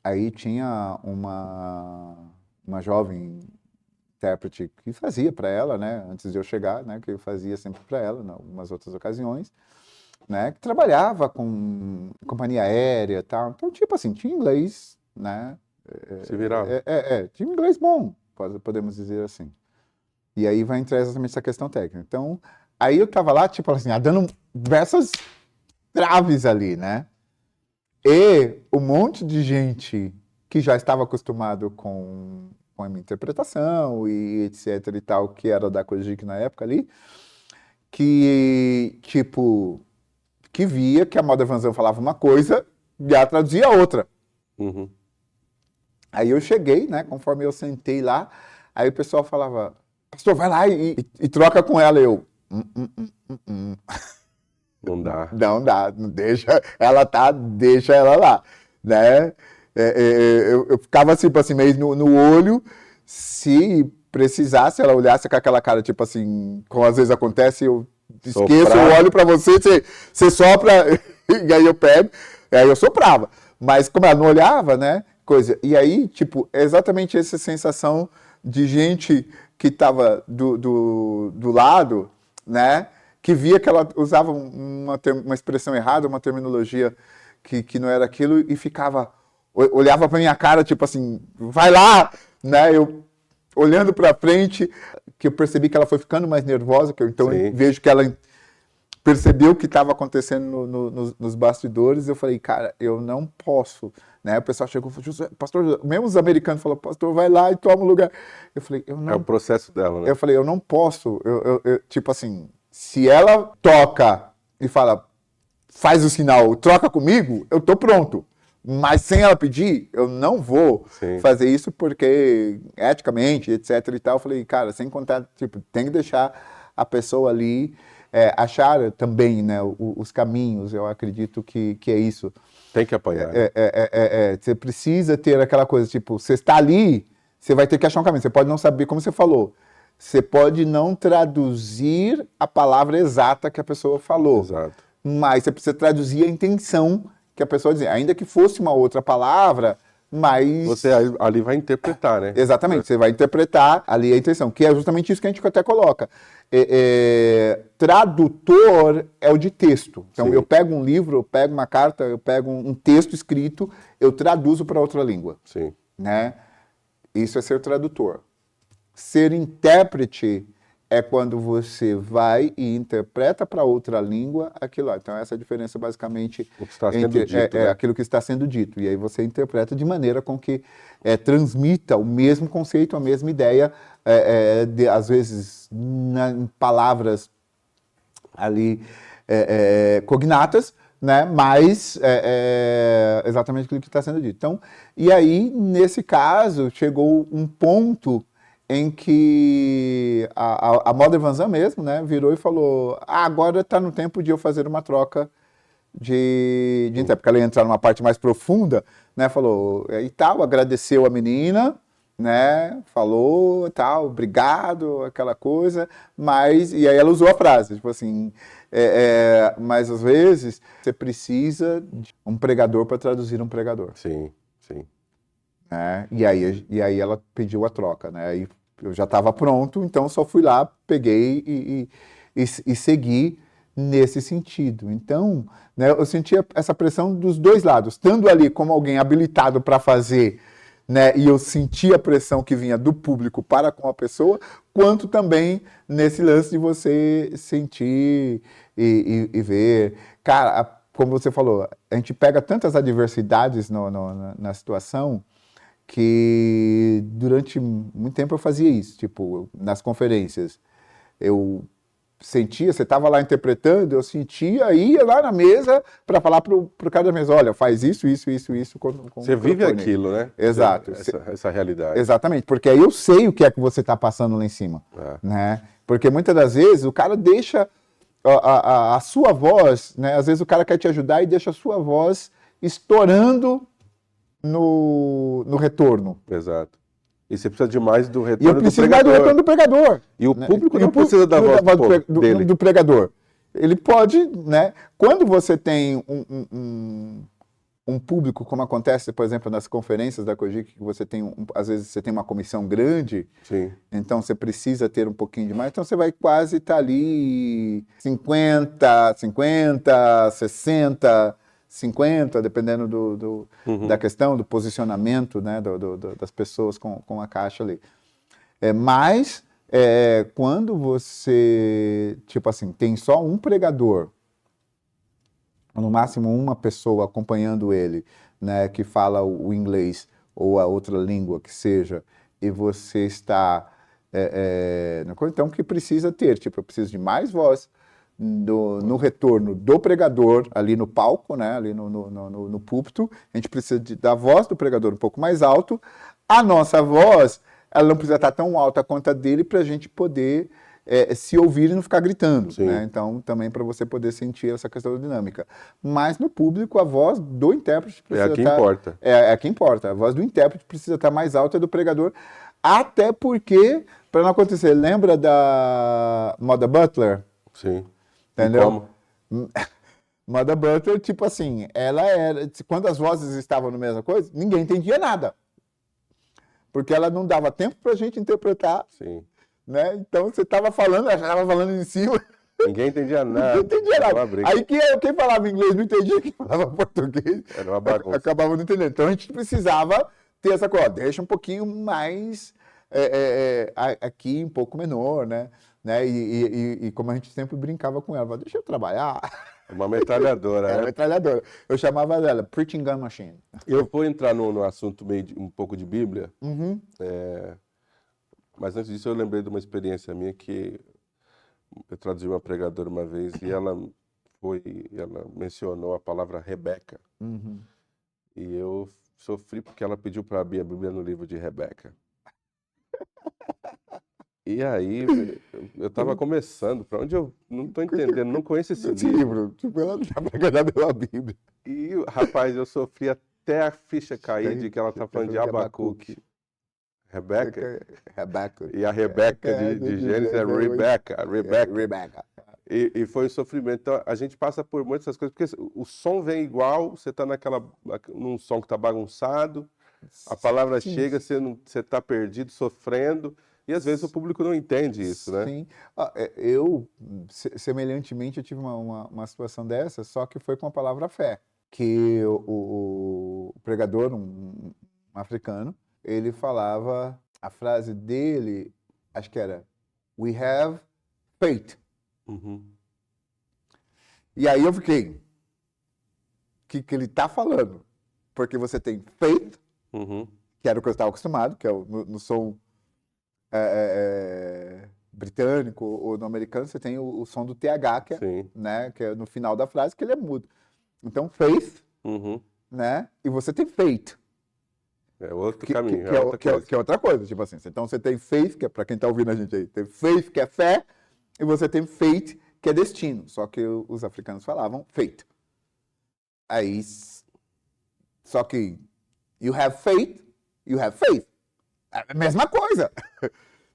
aí tinha uma jovem intérprete que fazia para ela, né, antes de eu chegar, né, que eu fazia sempre para ela, em algumas outras ocasiões, né, que trabalhava com companhia aérea e tal, então tipo assim, tinha inglês, né, Se virava. tinha inglês bom, podemos dizer assim. E aí vai entrar exatamente essa questão técnica. Então, aí eu tava lá, tipo assim, dando diversas traves ali, né? E um monte de gente que já estava acostumado com a minha interpretação e etc e tal, que era da Cogic na época ali, que, tipo, que via que a Mother Van Zandt falava uma coisa e ela traduzia outra. Uhum. Aí eu cheguei, né, conforme eu sentei lá, aí o pessoal falava, pastor, vai lá e troca com ela. Eu, Não dá. Não dá, não deixa ela lá, né? Eu ficava tipo assim, meio no olho, se precisasse, ela olhasse com aquela cara, tipo assim, como às vezes acontece, eu esqueço, eu olho pra você, você sopra, e aí eu pego, e aí eu soprava. Mas como ela não olhava, né, coisa, e aí, tipo, é exatamente essa sensação de gente que tava do lado, né, que via que ela usava uma expressão errada, uma terminologia que não era aquilo, e ficava, olhava pra minha cara, tipo assim, vai lá, né, eu olhando pra frente, que eu percebi que ela foi ficando mais nervosa, que eu então Sim. vejo que ela percebeu o que estava acontecendo nos bastidores, eu falei, cara, eu não posso, né, o pessoal chegou e falou, pastor, mesmo os americanos falaram, pastor, vai lá e toma o lugar. Eu falei, eu não... É o processo dela, né? Eu falei, eu não posso, tipo assim, se ela toca e fala, faz o sinal, troca comigo, eu tô pronto. Mas sem ela pedir, eu não vou Sim. fazer isso porque, eticamente, etc e tal, eu falei, cara, sem contar, tipo, tem que deixar a pessoa ali achar também, né, os caminhos, eu acredito que é isso. Tem que apanhar. Você precisa ter aquela coisa, tipo, você está ali, você vai ter que achar um caminho, você pode não saber, como você falou, você pode não traduzir a palavra exata que a pessoa falou. Exato. Mas você precisa traduzir a intenção que a pessoa dizia. Ainda que fosse uma outra palavra, mas... Você ali vai interpretar, né? Exatamente, você vai interpretar ali a intenção, que é justamente isso que a gente até coloca. Tradutor é o de texto. Então, Sim. eu pego um livro, eu pego uma carta, eu pego um texto escrito, eu traduzo para outra língua. Sim. Né? Isso é ser tradutor. Ser intérprete é quando você vai e interpreta para outra língua aquilo lá. Então, essa é a diferença, basicamente, O que está sendo dito, né? aquilo que está sendo dito. E aí você interpreta de maneira com que transmita o mesmo conceito, a mesma ideia, às vezes, em palavras ali cognatas, né? Mas exatamente aquilo que está sendo dito. Então, e aí, nesse caso, chegou um ponto em que a Mother Van Zandt mesmo, né, virou e falou, agora está no tempo de eu fazer uma troca de intérprete, porque ela ia entrar numa parte mais profunda, né, falou, e tal, agradeceu a menina, né, falou, tal, obrigado, aquela coisa, mas, e aí ela usou a frase, tipo assim, mas às vezes você precisa de um pregador para traduzir um pregador. Sim, sim. E aí ela pediu a troca, né? Aí eu já estava pronto, então só fui lá, peguei e segui, nesse sentido. Então, né, eu sentia essa pressão dos dois lados, estando ali como alguém habilitado para fazer, né, e eu sentia a pressão que vinha do público para com a pessoa, quanto também nesse lance de você sentir e ver. Cara, como você falou, a gente pega tantas adversidades na situação que durante muito tempo eu fazia isso, tipo, nas conferências. Eu sentia, você estava lá interpretando, eu sentia, ia lá na mesa para falar pro cara da mesa, olha, faz isso. Com Você vive aquilo, né? Exato. Essa realidade. Exatamente, porque aí eu sei o que é que você está passando lá em cima, né? Porque muitas das vezes o cara deixa a sua voz, né? Às vezes o cara quer te ajudar e deixa a sua voz estourando no retorno. Exato. E você precisa de mais do E eu retorno do preciso mais do pregador. retorno do pregador. E o né? público E não precisa da voz dele. do pregador. Ele pode, né? Quando você tem um público, como acontece, por exemplo, nas conferências da Cogic, que você tem, às vezes você tem uma comissão grande, Sim. então você precisa ter um pouquinho de mais, então você vai quase estar ali 50, 60, 50, dependendo da questão, do posicionamento, né, das pessoas com a caixa ali. Mas quando você, tipo assim, tem só um pregador, no máximo uma pessoa acompanhando ele, né, que fala o inglês ou a outra língua que seja, e você está... então, que precisa ter? Tipo, eu preciso de mais voz no retorno do pregador, ali no palco, né, ali no púlpito. A gente precisa da voz do pregador um pouco mais alto. A nossa voz, ela não precisa estar tão alta quanto a dele para a gente poder... se ouvir e não ficar gritando, né? Então, também para você poder sentir essa questão da dinâmica. Mas no público, a voz do intérprete precisa estar... importa. É a que importa. A voz do intérprete precisa estar mais alta do pregador, até porque, para não acontecer, lembra da Mother Butler? Sim. Entendeu? Mother Butler, tipo assim, ela era... Quando as vozes estavam na mesma coisa, ninguém entendia nada. Porque ela não dava tempo para a gente interpretar. Sim. Né? Então você estava falando, ela já estava falando em cima. Ninguém entendia nada. Não entendia nada. Aí quem falava inglês não entendia, quem falava português era uma bagunça. Acabava não entendendo. Então a gente precisava ter essa coisa, deixa um pouquinho mais aqui, um pouco menor, né? E como a gente sempre brincava com ela, deixa eu trabalhar. Uma metralhadora, Era né? metralhadora. Eu chamava dela Preaching Gun Machine. Eu vou entrar no assunto meio um pouco de Bíblia. Uhum. Mas antes disso eu lembrei de uma experiência minha que eu traduzi uma pregadora uma vez e ela mencionou a palavra Rebeca. Uhum. E eu sofri porque ela pediu para abrir a Bíblia no livro de Rebeca. E aí eu estava começando, para onde eu não estou entendendo, não conheço esse livro. Tipo, ela tá pegando pela Bíblia. E, rapaz, eu sofri até a ficha cair de que ela está falando de Abacuque. Rebeca? Rebeca. E a Rebeca de Gênesis é Rebeca. E foi um sofrimento. Então, a gente passa por muitas dessas coisas, porque o som vem igual, você está num som que está bagunçado, a palavra chega, você está perdido, sofrendo, e às vezes o público não entende isso, né? Sim. Eu, semelhantemente, eu tive uma situação dessa, só que foi com a palavra fé, que o pregador, um africano, ele falava, a frase dele, acho que era, we have faith. Uhum. E aí eu fiquei, o que ele está falando? Porque você tem faith, que era o que eu estava acostumado, que é no som britânico ou no americano, você tem o som do TH, que é no final da frase, que ele é mudo. Então, faith, né? E você tem faith. É outro caminho, que é outra coisa. Tipo assim, então você tem faith, que é para quem está ouvindo a gente aí, tem faith, que é fé, e você tem fate, que é destino. Só que os africanos falavam fate. Aí, só que you have faith, you have faith. É a mesma coisa.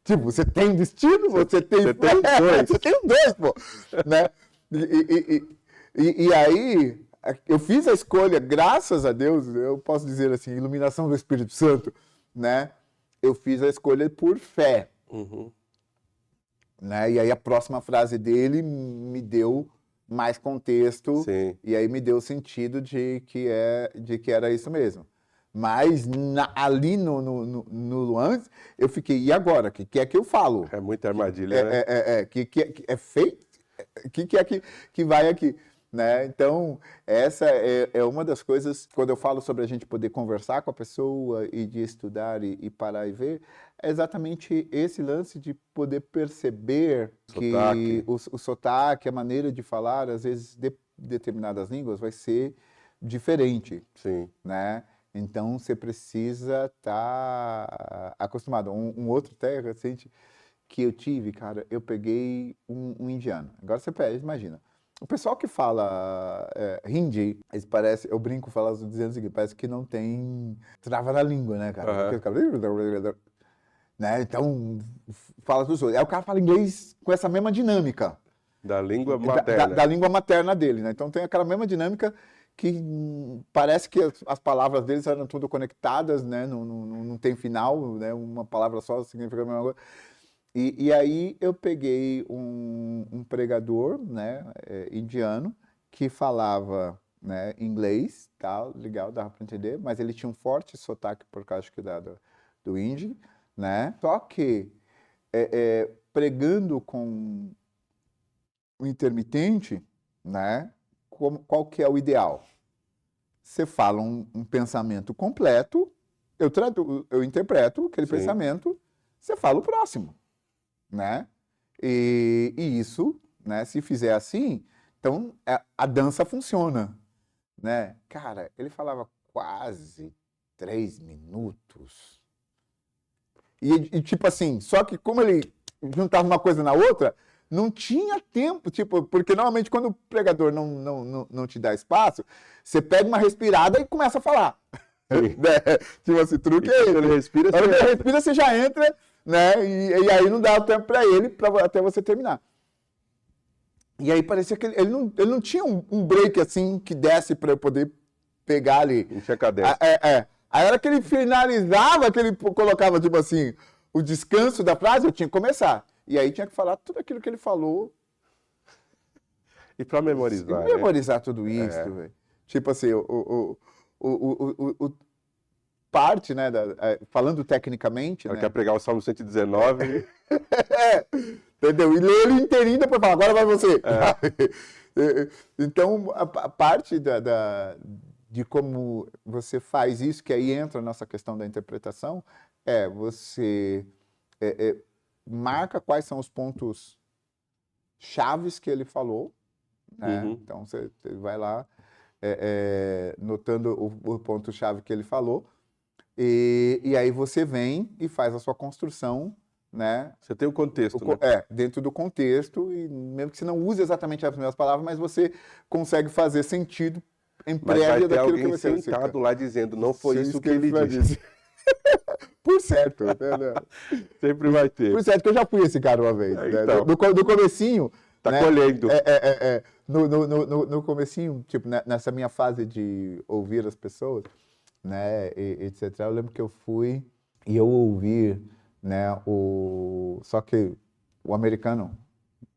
Tipo, você tem destino, você tem dois. Você tem dois, pô. Né? E aí, eu fiz a escolha, graças a Deus, eu posso dizer assim, iluminação do Espírito Santo, né? Eu fiz a escolha por fé. Né? E aí a próxima frase dele me deu mais contexto, Sim. e aí me deu sentido de que era isso mesmo. Mas ali no lance, eu fiquei, e agora? O que é que eu falo? É muita armadilha, né? Que é feito? O que é que vai aqui? Né? Então, essa é uma das coisas, quando eu falo sobre a gente poder conversar com a pessoa e de estudar e parar e ver, é exatamente esse lance de poder perceber Sotaque. que o sotaque, a maneira de falar, às vezes, de determinadas línguas vai ser diferente, Sim. né? Então, você precisa estar acostumado. Um outro até recente que eu tive, cara, eu peguei um indiano. Agora você imagina. O pessoal que fala hindi, eles parece, eu brinco dizendo o seguinte, parece que não tem trava na língua, né, cara? Aham. Porque os caras, né? Então, fala dos outros. Aí o cara fala inglês com essa mesma dinâmica. Da língua materna. Da língua materna dele, né? Então tem aquela mesma dinâmica que parece que as palavras deles eram tudo conectadas, né? Não tem final, né? Uma palavra só significa a mesma coisa. E aí eu peguei um pregador, né, indiano, que falava, né, inglês, tal, legal, dava para entender, mas ele tinha um forte sotaque por causa acho que do hindi, né? Só que pregando com o intermitente, né? Qual que é o ideal? Você fala um pensamento completo, eu interpreto aquele Sim. pensamento, você fala o próximo, né? E isso, né? Se fizer assim, então a dança funciona, né? Cara, ele falava quase 3 minutos. E tipo assim, só que como ele juntava uma coisa na outra, não tinha tempo, tipo, porque normalmente quando o pregador não te dá espaço, você pega uma respirada e começa a falar. Né? Tipo assim, truque é Quando ele respira, Na hora que você ele respira, você já entra, né? E aí não dá o tempo para ele, até você terminar. E aí parecia que ele não tinha um break assim que desse para eu poder pegar ali. não tinha cadência. Aí a hora que ele finalizava, que ele colocava, tipo assim, o descanso da frase, eu tinha que começar. E aí tinha que falar tudo aquilo que ele falou. E para memorizar, E memorizar tudo isso, É. velho. Tipo assim, parte, né, falando tecnicamente, Ela né? quer pregar o Salmo 119. Entendeu? E ler ele inteirinho depois falar, agora vai você. Então, a parte de como você faz isso, que aí entra a nossa questão da interpretação, você marca quais são os pontos chaves que ele falou, né? Uhum. Então, você vai lá notando o ponto-chave que ele falou, e aí você vem e faz a sua construção, né? Você tem o contexto, né? Dentro do contexto, e mesmo que você não use exatamente as mesmas palavras, mas você consegue fazer sentido em Mas vai prévia ter daquilo que alguém você sentado lá dizendo, não foi Sim, isso que ele disse. Por certo, entendeu? Sempre vai ter. Por certo, que eu já fui esse cara uma vez. Né? Então. No comecinho... Tá né? colhendo. No comecinho, tipo, nessa minha fase de ouvir as pessoas, né, etc., eu lembro que eu fui e eu ouvi, né, só que o americano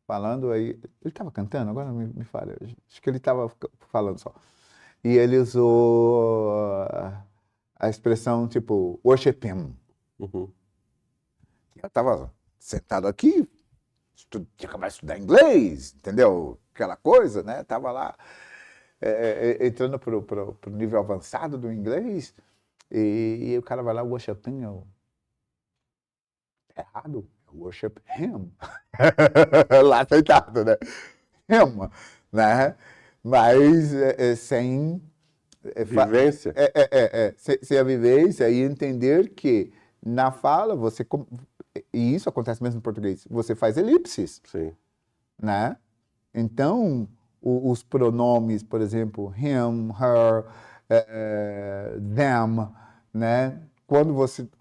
falando, aí, ele estava cantando, agora me falha, acho que ele estava falando só. E ele usou a expressão, tipo, worship him. Uhum. Eu estava sentado aqui, tinha acabado de estudar inglês, entendeu? Aquela coisa, né? Tava lá entrando pro nível avançado do inglês, e o cara vai lá, worshiping, errado, worship him. Lá sentado, né? Him, né? Mas sem... Vivência. Sem a vivência e entender que na fala você... E isso acontece mesmo em português. Você faz elipses, Sim. né? Então, os pronomes, por exemplo, him, her, them, né? Quando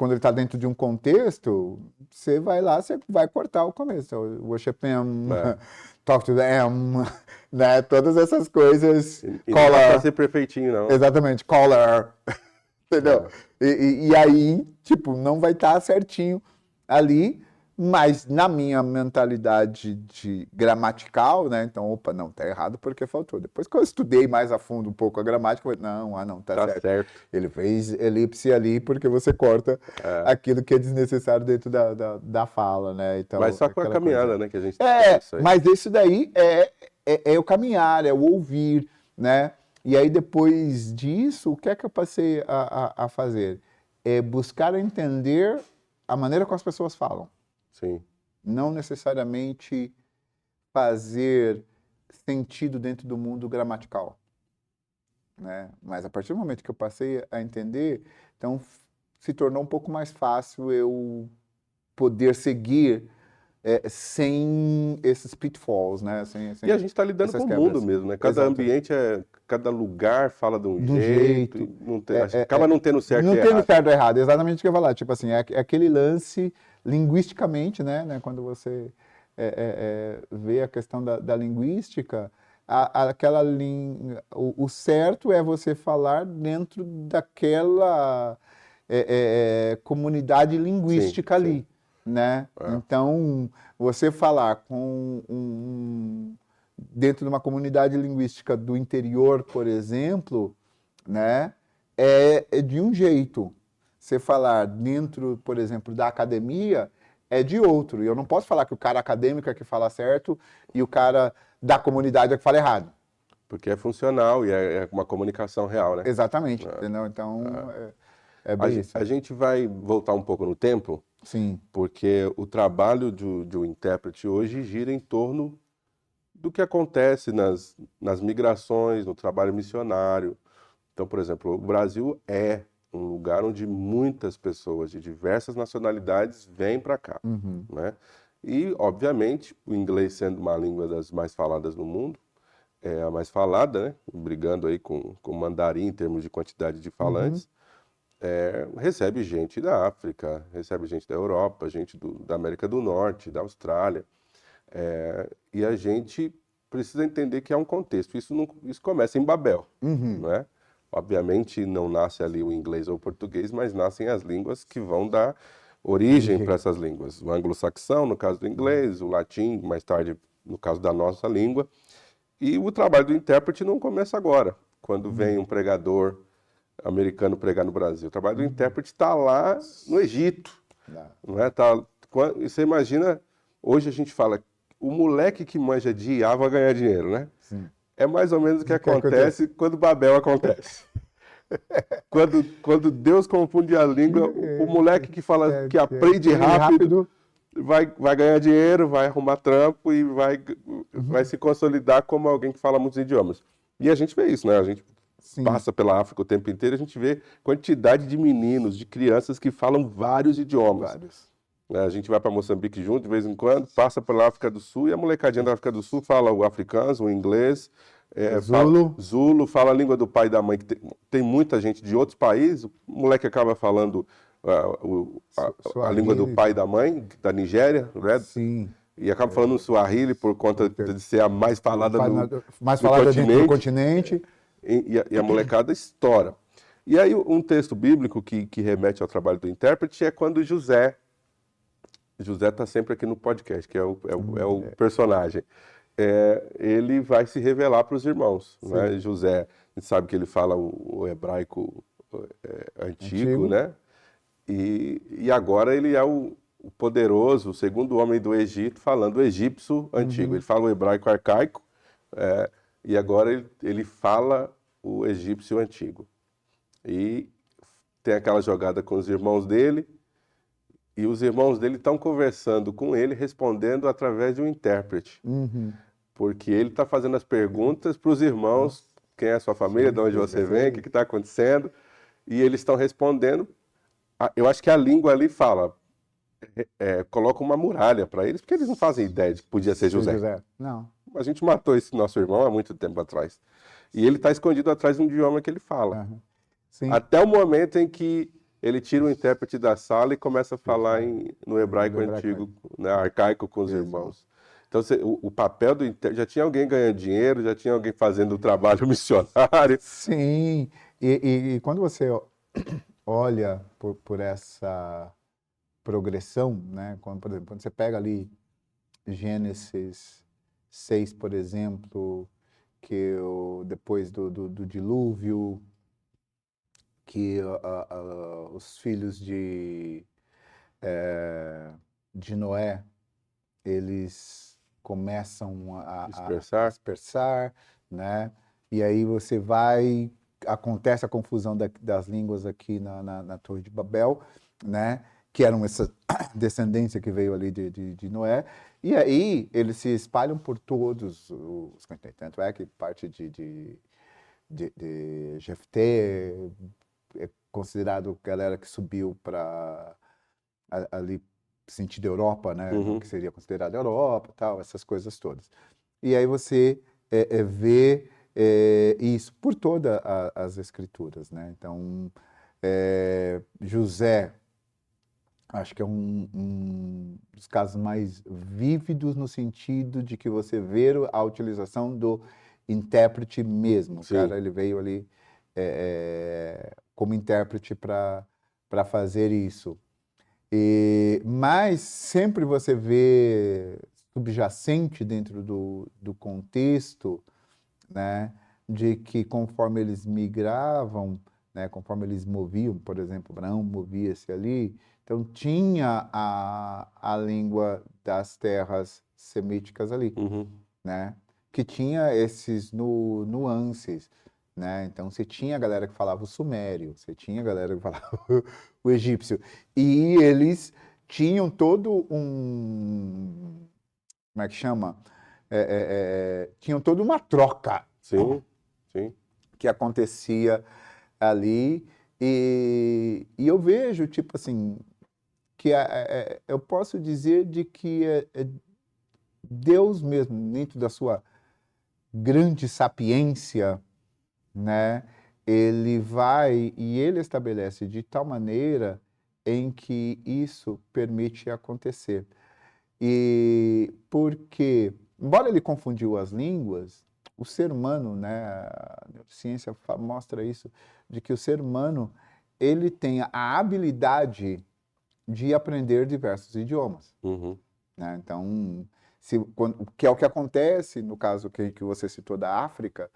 ele está dentro de um contexto, você vai lá, você vai cortar o começo. Worship him, talk to them, né? Todas essas coisas. E não dá pra ser perfeitinho, não. Exatamente, caller. Entendeu? E aí, tipo, não vai estar certinho ali, Mas na minha mentalidade de gramatical, né? Então, opa, não, tá errado porque faltou. Depois que eu estudei mais a fundo um pouco a gramática, eu falei, não, tá Tá certo. certo. Ele fez elipse ali porque você corta aquilo que é desnecessário dentro da fala, né? Então, Mas só com a aquela caminhada, coisa. né, que a gente tem isso aí. Mas isso daí é o caminhar, é o ouvir, né? E aí, depois disso, o que é que eu passei a fazer? É buscar entender a maneira como as pessoas falam. Sim. Não necessariamente fazer sentido dentro do mundo gramatical, né? Mas a partir do momento que eu passei a entender, então se tornou um pouco mais fácil eu poder seguir sem esses pitfalls, né? Sem E a gente está lidando essas com o quebras. mundo mesmo, né? Cada Exato. ambiente, cada lugar fala de um Do jeito. jeito. Não tem, acaba não tendo certo Não e tendo errado. certo ou errado, exatamente o que eu ia falar. Tipo assim, é aquele lance linguisticamente, né? Quando você vê a questão da linguística, o certo é você falar dentro daquela comunidade linguística Sim, ali, né? Então, você falar dentro de uma comunidade linguística do interior, por exemplo, né, é de um jeito. Você falar dentro, por exemplo, da academia é de outro. E eu não posso falar que o cara acadêmico é que fala certo e o cara da comunidade é que fala errado. Porque é funcional e é uma comunicação real, né? Exatamente, entendeu? Então, é bem isso. A gente vai voltar um pouco no tempo, Sim. porque o trabalho de um intérprete hoje gira em torno do que acontece nas migrações, no trabalho missionário. Então, por exemplo, o Brasil é um lugar onde muitas pessoas de diversas nacionalidades vêm para cá, né? E, obviamente, o inglês sendo uma língua das mais faladas no mundo, é a mais falada, né? Brigando aí com o mandarim em termos de quantidade de falantes, recebe gente da África, recebe gente da Europa, gente da América do Norte, da Austrália. E a gente precisa entender que há um contexto. Isso começa em Babel, não é? Obviamente não nasce ali o inglês ou o português, mas nascem as línguas que vão dar origem para essas línguas. O anglo-saxão, no caso do inglês, o latim, mais tarde, no caso da nossa língua. E o trabalho do intérprete não começa agora, quando vem um pregador americano pregar no Brasil. O trabalho do intérprete está lá no Egito. Não é? E você imagina, hoje a gente fala, o moleque que manja de IA vai ganhar dinheiro, né? Sim. É mais ou menos o que acontece quando Babel acontece. Quando Deus confunde a língua, o moleque que fala, que aprende rápido, vai ganhar dinheiro, vai arrumar trampo e vai se consolidar como alguém que fala muitos idiomas. E a gente vê isso, né? A gente passa pela África o tempo inteiro, a gente vê quantidade de meninos, de crianças que falam vários idiomas. A gente vai para Moçambique junto de vez em quando, passa pela África do Sul e a molecadinha da África do Sul fala o africano, o inglês, Zulu, fala a língua do pai e da mãe, que tem muita gente de outros países, o moleque acaba falando a língua do pai e da mãe, da Nigéria, né? Sim. E acaba falando Swahili por conta de ser a mais falada dentro do continente. E a molecada estoura. E aí um texto bíblico que remete ao trabalho do intérprete é quando José está sempre aqui no podcast, que é o personagem. Ele vai se revelar para os irmãos. Né? José, a gente sabe que ele fala o hebraico antigo, né? E agora ele é o poderoso, o segundo homem do Egito, falando o egípcio antigo. Ele fala o hebraico arcaico, e agora ele fala o egípcio antigo. E tem aquela jogada com os irmãos dele, e os irmãos dele estão conversando com ele, respondendo através de um intérprete. Porque ele está fazendo as perguntas para os irmãos, quem é a sua família, de onde você vem, o que está acontecendo, e eles estão respondendo. Eu acho que a língua ali fala, coloca uma muralha para eles, porque eles não fazem ideia de que podia ser José. Não. A gente matou esse nosso irmão há muito tempo atrás. E ele está escondido atrás de um idioma que ele fala. Até o momento em que ele tira o intérprete da sala e começa a falar no hebraico antigo, né, arcaico com os irmãos. Então, o papel do intérprete... Já tinha alguém ganhando dinheiro, já tinha alguém fazendo o trabalho missionário. Sim. E quando você olha por essa progressão, né? Por exemplo, quando você pega ali Gênesis 6, por exemplo, que depois do dilúvio, que os filhos de Noé, eles começam a dispersar, né? E aí você acontece a confusão das línguas aqui na Torre de Babel, né? Que eram essa descendência que veio ali de Noé, e aí eles se espalham por todos os continentes. Tanto é que parte de Jefté é considerado galera que subiu para ali sentido Europa, né? Que seria considerado Europa, tal, essas coisas todas. E aí você vê isso por todas as escrituras, né? Então, José, acho que é um dos casos mais vívidos no sentido de que você vê a utilização do intérprete mesmo. Sim. Cara, ele veio ali como intérprete para fazer isso. Mas sempre você vê subjacente dentro do contexto, né, de que conforme eles migravam, né, conforme eles moviam, por exemplo, Abraão movia-se ali, então tinha a língua das terras semíticas ali, né, que tinha esses nuances, né, então você tinha a galera que falava o sumério, você tinha a galera que falava o egípcio, e eles tinham todo como é que chama? Tinham toda uma troca. Sim, sim. Que acontecia ali, e eu vejo, tipo assim, que eu posso dizer de que Deus mesmo, dentro da sua grande sapiência, né, ele vai e ele estabelece de tal maneira em que isso permite acontecer. E porque, embora ele confundiu as línguas, o ser humano, né, a neurociência mostra isso, de que o ser humano, ele tem a habilidade de aprender diversos idiomas. Né? Então, que é o que acontece, no caso que você citou da África,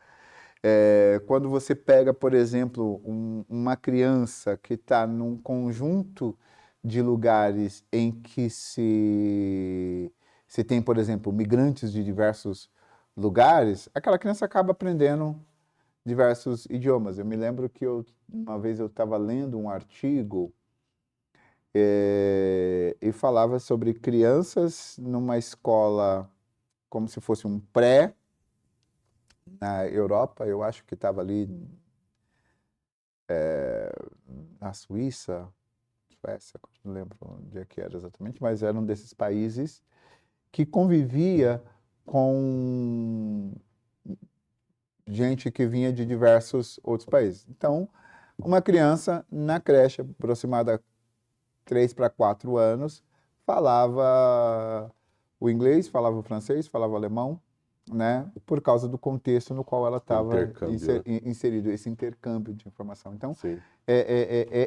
quando você pega, por exemplo, uma criança que está num conjunto de lugares em que se tem, por exemplo, migrantes de diversos lugares, aquela criança acaba aprendendo diversos idiomas. Eu me lembro que uma vez eu estava lendo um artigo e falava sobre crianças numa escola como se fosse um pré na Europa, eu acho que estava ali na Suíça, Suécia, não lembro onde é que era exatamente, mas era um desses países que convivia com gente que vinha de diversos outros países. Então, uma criança na creche, aproximada 3 para 4 anos, falava o inglês, falava o francês, falava o alemão, né, por causa do contexto no qual ela estava inserido, esse intercâmbio de informação. Então,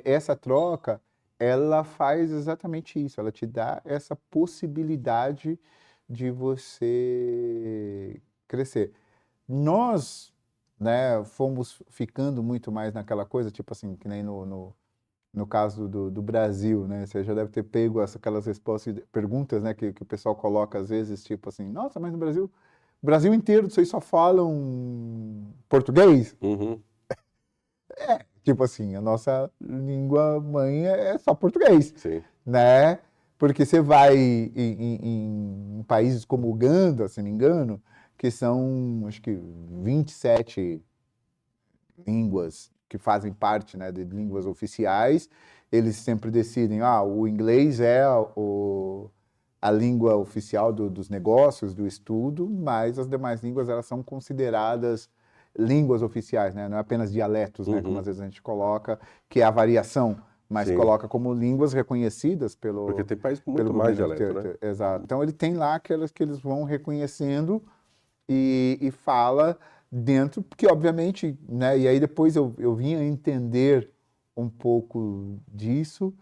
essa troca, ela faz exatamente isso, ela te dá essa possibilidade de você crescer. Nós, né, fomos ficando muito mais naquela coisa, tipo assim, que nem no caso do Brasil, né? Você já deve ter pego aquelas respostas, perguntas, né, que o pessoal coloca às vezes, tipo assim, nossa, mas no Brasil inteiro vocês só falam português? Tipo assim, a nossa língua mãe é só português, né? Porque você vai em países como Uganda, se não me engano, que são, acho que 27 línguas que fazem parte, né, de línguas oficiais, eles sempre decidem, o inglês é a língua oficial dos negócios, do estudo, mas as demais línguas, elas são consideradas línguas oficiais, né? Não é apenas dialetos, né, como às vezes a gente coloca, que é a variação, mas coloca como línguas reconhecidas pelo... Porque tem país com muito mais dialeto, né? Exato. Então ele tem lá aquelas que eles vão reconhecendo e fala dentro, porque obviamente, né, e aí depois eu vim a entender um pouco disso,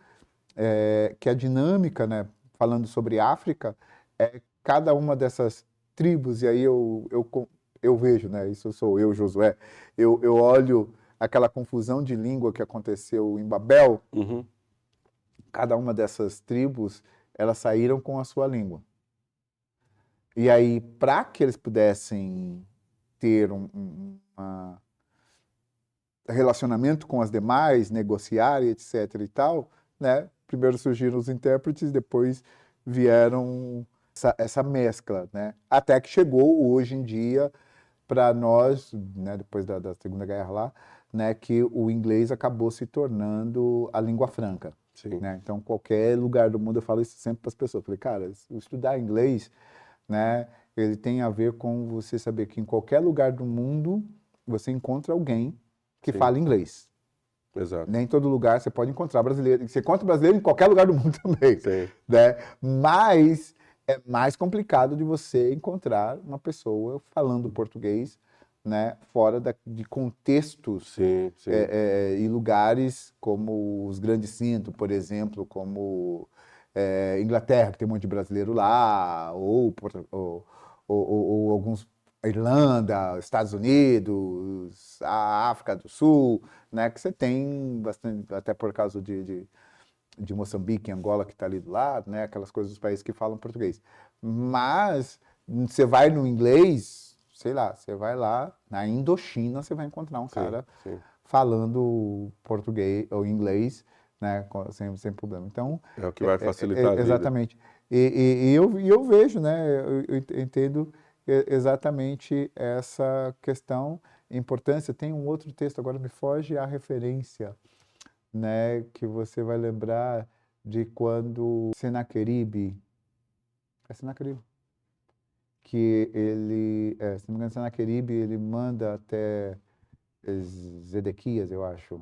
que a dinâmica, né, falando sobre África, cada uma dessas tribos, e aí eu vejo, né, isso sou eu, Josué, eu olho aquela confusão de língua que aconteceu em Babel, cada uma dessas tribos, elas saíram com a sua língua. E aí, para que eles pudessem ter um relacionamento com as demais, negociar, etc. e tal, né? Primeiro surgiram os intérpretes, depois vieram essa mescla, né? Até que chegou hoje em dia para nós, né? Depois da Segunda Guerra lá, né? Que o inglês acabou se tornando a língua franca. Sim. Né? Então, qualquer lugar do mundo, eu falo isso sempre para as pessoas. Falei, cara, estudar inglês, né? Ele tem a ver com você saber que em qualquer lugar do mundo você encontra alguém que fala inglês. Exato. Nem em todo lugar você pode encontrar brasileiro. Você encontra brasileiro em qualquer lugar do mundo também. Sim. Né? Mas é mais complicado de você encontrar uma pessoa falando português, né? Fora de contextos e lugares como os Grandes Cintos, por exemplo, como Inglaterra, que tem um monte de brasileiro lá, ou alguns... Irlanda, Estados Unidos, a África do Sul, né, que você tem bastante, até por causa de Moçambique, Angola, que está ali do lado, né, aquelas coisas dos países que falam português. Mas você vai no inglês, sei lá, você vai lá, na Indochina, você vai encontrar um cara falando português ou inglês, né, sem problema. Então, é o que vai facilitar a vida. Exatamente. E eu vejo, né, eu entendo exatamente essa questão, importância. Tem um outro texto, agora me foge a referência, né, que você vai lembrar de quando Senaqueribe, que ele, se não me engano, Senaqueribe, ele manda até Zedequias, eu acho,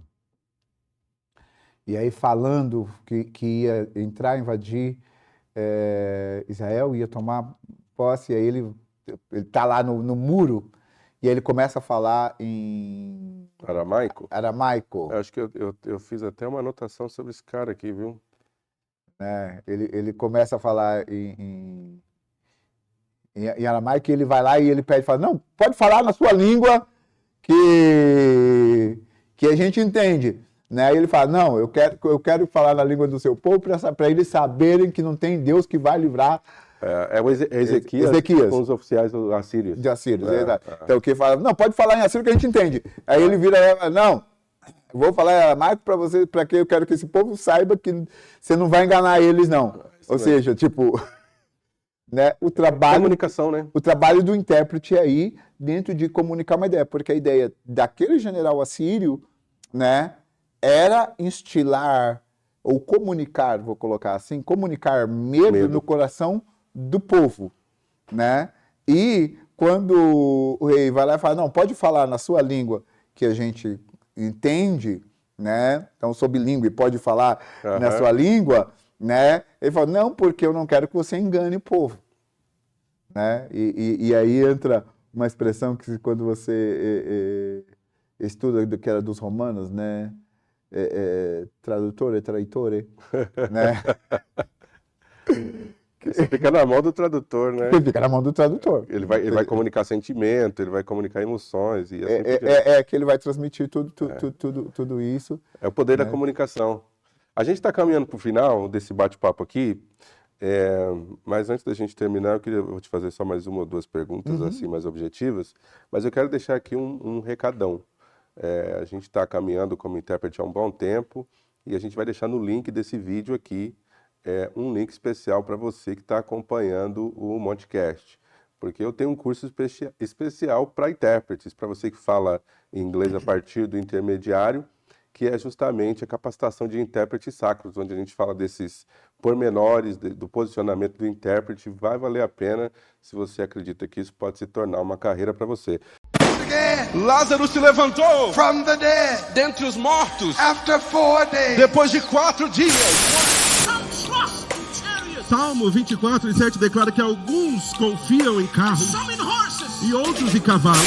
e aí falando que ia entrar, invadir Israel, ia tomar posse, e aí ele tá lá no muro, e aí ele começa a falar em... Aramaico. Eu acho que eu fiz até uma anotação sobre esse cara aqui, viu? Ele começa a falar em aramaico, e ele vai lá e ele fala, não, pode falar na sua língua que a gente entende. Né? Aí ele fala, não, eu quero falar na língua do seu povo para eles saberem que não tem Deus que vai livrar. Ezequias com os oficiais assírios. De assírios, exato. Então, que fala, não, pode falar em assírio que a gente entende. Aí ele vira, não, vou falar em aramaico para que eu quero que esse povo saiba que você não vai enganar eles, não. Ou seja, tipo, né, o trabalho... Comunicação, né? O trabalho do intérprete aí, dentro de comunicar uma ideia, porque a ideia daquele general assírio, né, era instilar, ou comunicar, vou colocar assim, comunicar medo no coração do povo, né? E quando o rei vai lá e fala, não, pode falar na sua língua que a gente entende, né? Então, sou bilíngue, pode falar na sua língua, né? Ele fala, não, porque eu não quero que você engane o povo, né? E aí entra uma expressão que quando você estuda do que era dos romanos, né? Tradutore, traitore, né? Você fica na mão do tradutor, né? Ele fica na mão do tradutor. Ele vai comunicar sentimento, ele vai comunicar emoções. E assim que ele vai transmitir tudo isso. É o poder da comunicação. A gente está caminhando para o final desse bate-papo aqui, mas antes da gente terminar, eu vou te fazer só mais uma ou duas perguntas assim, mais objetivas, mas eu quero deixar aqui um recadão. A gente está caminhando como intérprete há um bom tempo e a gente vai deixar no link desse vídeo aqui um link especial para você que está acompanhando o Montecast, porque eu tenho um curso especial para intérpretes, para você que fala inglês a partir do intermediário, que é justamente a capacitação de intérpretes sacros, onde a gente fala desses pormenores do posicionamento do intérprete. Vai valer a pena se você acredita que isso pode se tornar uma carreira para você. Lázaro se levantou from the dead dentre os mortos after 4 days. depois de 4 dias. Salmo 24:7 declara que alguns confiam em carros e outros em cavalos.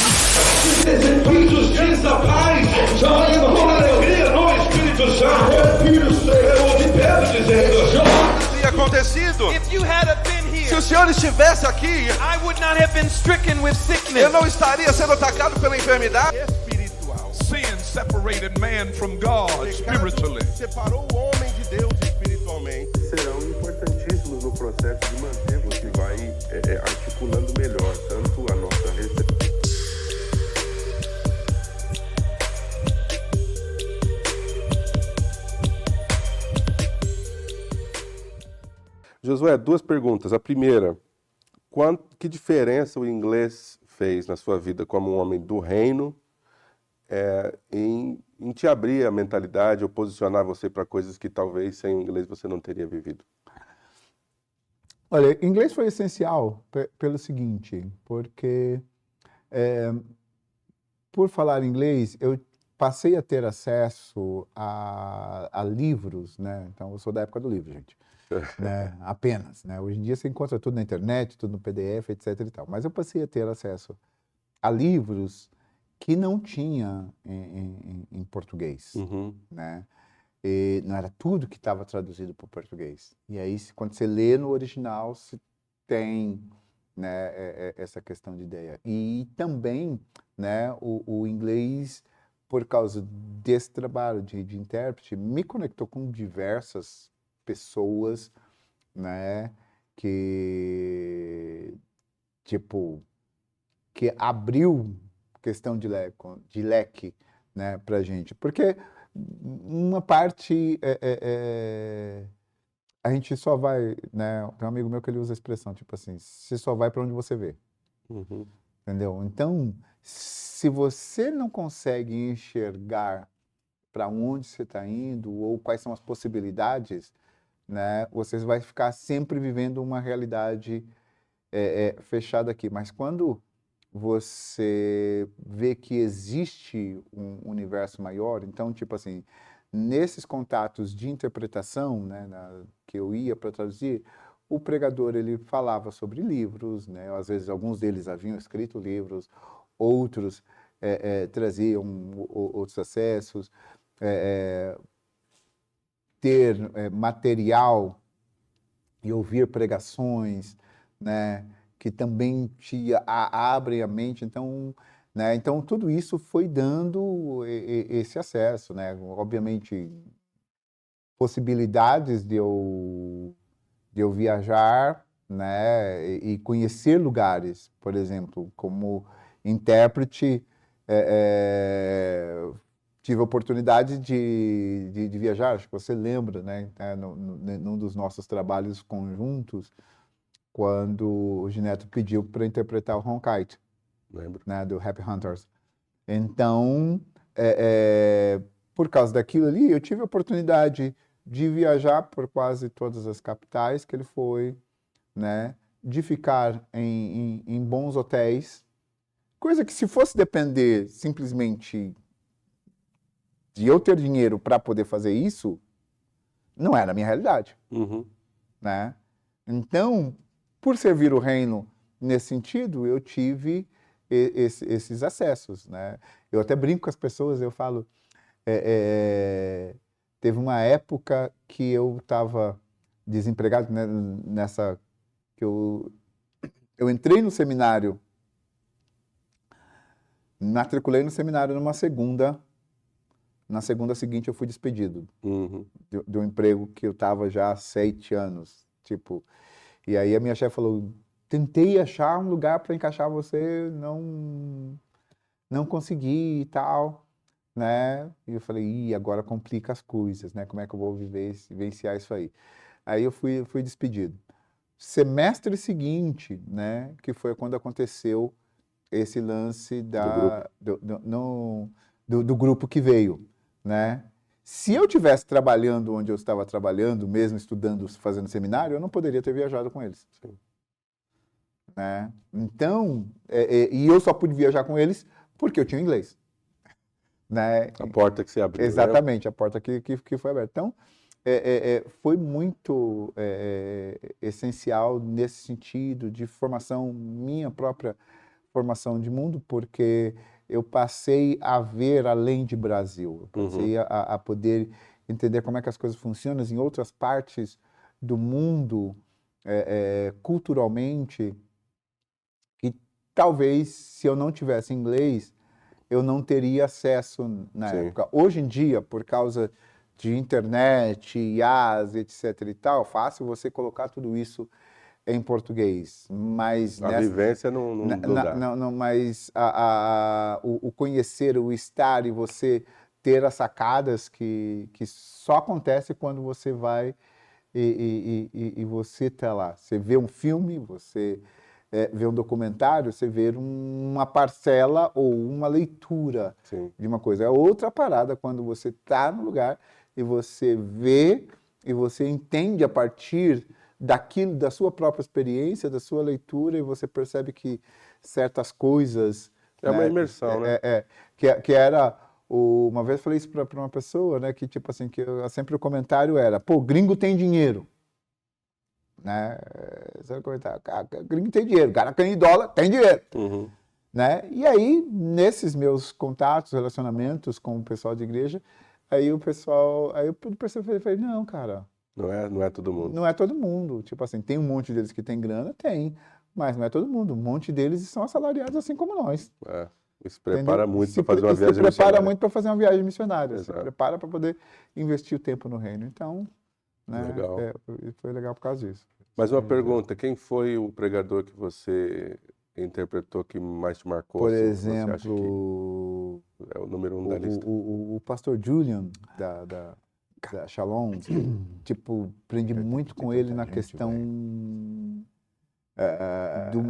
Espíritos cheios da paz, são indo com alegria no Espírito Santo. Eu ouvi Pedro dizer: acontecido. If you had have been Se here, o Senhor estivesse aqui, I would not have been stricken with eu sickness. não estaria sendo atacado pela enfermidade. Espiritual. Sin separated man from God spiritually. Separou o homem de Deus espiritualmente. Serão importantíssimos no processo de manter você vai articulando melhor tanto a nossa recepção. Josué, duas perguntas. A primeira, que diferença o inglês fez na sua vida como um homem do reino em te abrir a mentalidade ou posicionar você para coisas que talvez sem o inglês você não teria vivido? Olha, inglês foi essencial pelo seguinte, porque por falar inglês, eu passei a ter acesso a livros, né? Então, eu sou da época do livro, gente. Né? Apenas, né? Hoje em dia você encontra tudo na internet, tudo no PDF, etc. e tal. Mas eu passei a ter acesso a livros que não tinha em português, né? E não era tudo que estava traduzido para o português. E aí, quando você lê no original, se tem, né, essa questão de ideia. E também, né, o inglês, por causa desse trabalho de intérprete, me conectou com diversas pessoas, né, que, tipo, que abriu questão de leque, né, pra gente. Porque uma parte a gente só vai, né, tem um amigo meu que ele usa a expressão, tipo assim, você só vai para onde você vê. Entendeu? Então, se você não consegue enxergar para onde você está indo ou quais são as possibilidades, né, você vai ficar sempre vivendo uma realidade fechada aqui. Mas quando você vê que existe um universo maior, então, tipo assim, nesses contatos de interpretação, né, que eu ia para traduzir, o pregador, ele falava sobre livros, né, às vezes alguns deles haviam escrito livros, outros traziam outros acessos, ter material e ouvir pregações, né, que também te abrem a mente. Então, né, então tudo isso foi dando esse acesso, né, obviamente possibilidades de eu viajar, né, e conhecer lugares, por exemplo, como intérprete, tive a oportunidade de viajar, acho que você lembra, né, num dos nossos trabalhos conjuntos, quando o Gineto pediu para interpretar o Honkite, Lembro. né, do Happy Hunters. Então, por causa daquilo ali, eu tive a oportunidade de viajar por quase todas as capitais que ele foi, né, de ficar em bons hotéis, coisa que se fosse depender simplesmente de eu ter dinheiro para poder fazer isso, não era a minha realidade, né? Então, por servir o reino nesse sentido, eu tive esses acessos, né? Eu até brinco com as pessoas, eu falo, teve uma época que eu estava desempregado, né, que eu entrei no seminário, matriculei no seminário na segunda seguinte eu fui despedido de um emprego que eu estava já há 7 anos, tipo. E aí a minha chefe falou, tentei achar um lugar para encaixar você, não consegui e tal, né? E eu falei, agora complica as coisas, né? Como é que eu vou vivenciar isso aí? Aí eu fui despedido. Semestre seguinte, né? Que foi quando aconteceu esse lance do grupo que veio, né? Se eu tivesse trabalhando onde eu estava trabalhando, mesmo estudando, fazendo seminário, eu não poderia ter viajado com eles. Sim. Né? Então, e eu só pude viajar com eles porque eu tinha inglês. Né? A porta que se abriu. Exatamente, né? A porta que foi aberta. Então, foi muito essencial nesse sentido de formação, minha própria formação de mundo, porque eu passei a ver além de Brasil, eu passei a poder entender como é que as coisas funcionam em outras partes do mundo culturalmente que talvez, se eu não tivesse inglês, eu não teria acesso na época. Hoje em dia, por causa de internet, IaaS, etc e tal, fácil você colocar tudo isso em português, mas A vivência não dá. não, mas o conhecer, o estar e você ter as sacadas que só acontece quando você vai e você tá lá. Você vê um filme, você vê um documentário, você vê uma parcela ou uma leitura de uma coisa. É outra parada quando você tá no lugar e você vê e você entende a partir daquilo, da sua própria experiência, da sua leitura, e você percebe que certas coisas... É uma imersão, né? Que era... Uma vez eu falei isso para uma pessoa, né, que tipo assim, sempre o comentário era, pô, gringo tem dinheiro. Né? Você comentar, gringo tem dinheiro, o cara tem dólar, tem dinheiro. Né? E aí, nesses meus contatos, relacionamentos com o pessoal de igreja, aí eu falei, não, cara... Não é todo mundo. Não é todo mundo. Tipo assim, tem um monte deles que tem grana? Tem. Mas não é todo mundo. Um monte deles são assalariados assim como nós. Se prepara muito para fazer uma viagem missionária. Se prepara missionária. muito para fazer uma viagem missionária. Exato. Se prepara para poder investir o tempo no reino. Então, né, Legal. foi legal por causa disso. Mais uma pergunta. Quem foi o pregador que você interpretou que mais te marcou? Por assim, exemplo... Você acha que é o número 1 da lista? O pastor Julian, da Shalom, tipo, aprendi muito com ele na questão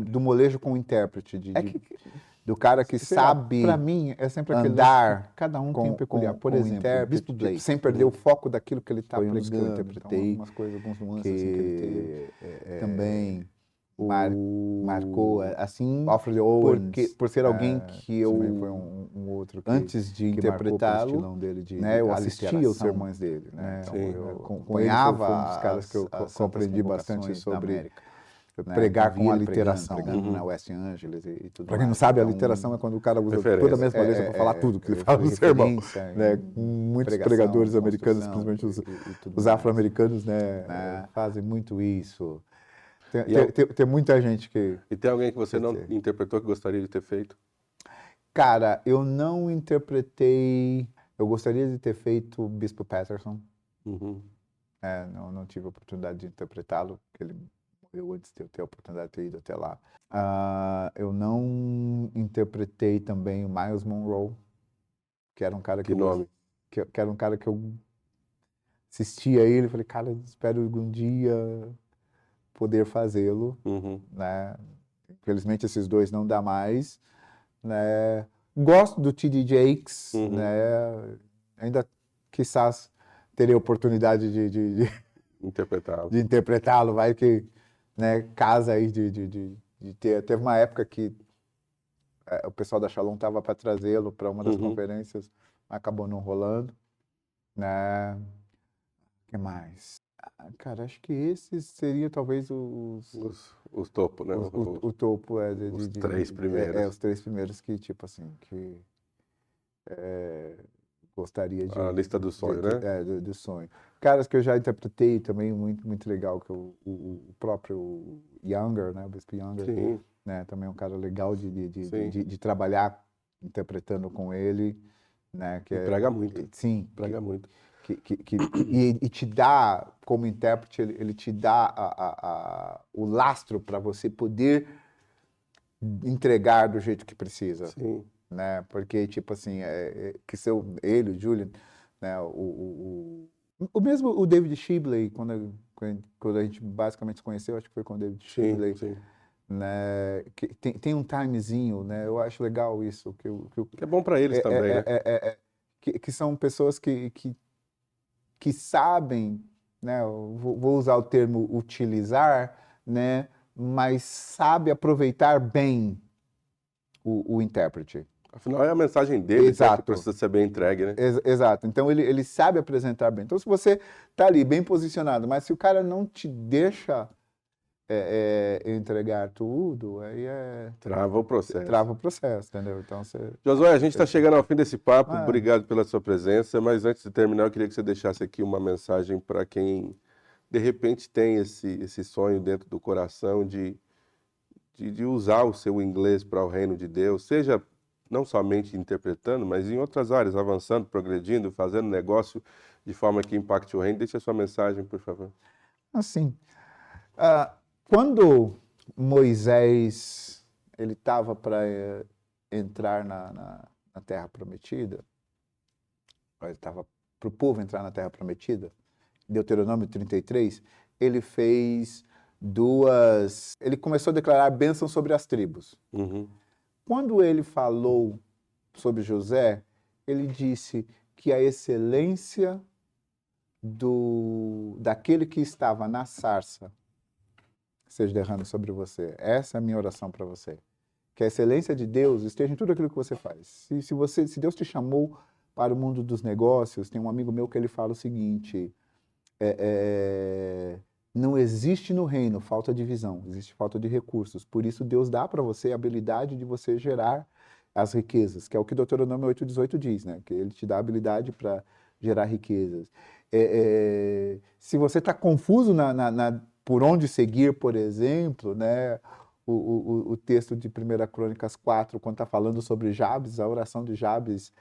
do molejo com o intérprete, do cara que sabe. Para mim, é sempre aquele andar. Cada um tem um peculiar. Por exemplo, Bispo Blake, sem perder o foco daquilo que ele está pregando. Que eu interpretei, então, algumas coisas, alguns nuances assim, que ele teve. Também marcou, assim, Alfred Owens, por ser alguém que eu, foi um outro que, antes de interpretá-lo, né, eu assistia os sermões dele, né, eu acompanhava foi um dos caras que eu aprendi bastante sobre pregar com a literação, pregando na West Angeles e tudo. Para quem não sabe, a literação é quando o cara usa toda a mesma letra para falar tudo que ele fala no sermão, né? Muitos pregadores americanos, principalmente os afro-americanos, né, fazem muito isso. Tem muita gente que... E tem alguém que você não interpretou que gostaria de ter feito? Cara, eu não interpretei... Eu gostaria de ter feito o Bispo Patterson. Não tive a oportunidade de interpretá-lo, porque ele morreu antes de eu ter a oportunidade de ter ido até lá. Eu não interpretei também o Miles Monroe, que era um cara que... Que era um cara que eu assistia a ele e falei, cara, espero algum dia... poder fazê-lo, né? Infelizmente esses dois não dá mais, né? Gosto do T.D. Jakes, né? Ainda quizás terei oportunidade de interpretá-lo, vai que, né? Casa aí de ter. Teve uma época que o pessoal da Shalom estava para trazê-lo para uma das conferências, acabou não rolando, né? O que mais? Cara, acho que esses seriam talvez os topos, né? O topo os três primeiros. Os três primeiros que, tipo assim, que gostaria de... A lista do sonho, né? Do sonho. Caras que eu já interpretei também, muito, muito legal, que o próprio Younger, né? O Bispo Younger, né? Também é um cara legal de trabalhar interpretando com ele, né? Que prega muito. Sim. Prega muito. E te dá, como intérprete, ele te dá o lastro para você poder entregar do jeito que precisa. Sim. Né? Porque, tipo assim, ele, o Julian, né? O mesmo o David Shibley, quando a gente basicamente se conheceu, acho que foi com o David Shibley. Sim. Né? Que tem um timezinho, né? Eu acho legal isso. Que é bom para eles também, né? Que são pessoas que sabem, né, vou usar o termo utilizar, né, mas sabe aproveitar bem o intérprete. Afinal, é a mensagem dele que precisa ser bem entregue, né? Exato. Então, ele sabe apresentar bem. Então, se você está ali bem posicionado, mas se o cara não te deixa entregar tudo, aí trava o processo. Entendeu? Então, Josué, a gente está chegando ao fim desse papo. Obrigado pela sua presença. Mas antes de terminar, eu queria que você deixasse aqui uma mensagem para quem de repente tem esse sonho dentro do coração de usar o seu inglês para o reino de Deus, seja não somente interpretando, mas em outras áreas, avançando, progredindo, fazendo negócio de forma que impacte o reino. Deixe a sua mensagem, por favor. Assim, quando Moisés ele estava para entrar na Terra Prometida, ele estava para o povo entrar na Terra Prometida, Deuteronômio 33, ele fez ele começou a declarar bênção sobre as tribos. Uhum. Quando ele falou sobre José, ele disse que a excelência daquele que estava na sarça seja derrame sobre você. Essa é a minha oração para você. Que a excelência de Deus esteja em tudo aquilo que você faz. Se Deus te chamou para o mundo dos negócios, tem um amigo meu que ele fala o seguinte, não existe no reino falta de visão, existe falta de recursos. Por isso Deus dá para você a habilidade de você gerar as riquezas, que é o que Deuteronômio 8:18 diz, né? Que ele te dá a habilidade para gerar riquezas. Se você está confuso por onde seguir, por exemplo, né? O texto de 1 Crônicas 4, quando está falando sobre Jabes, a oração de Jabes,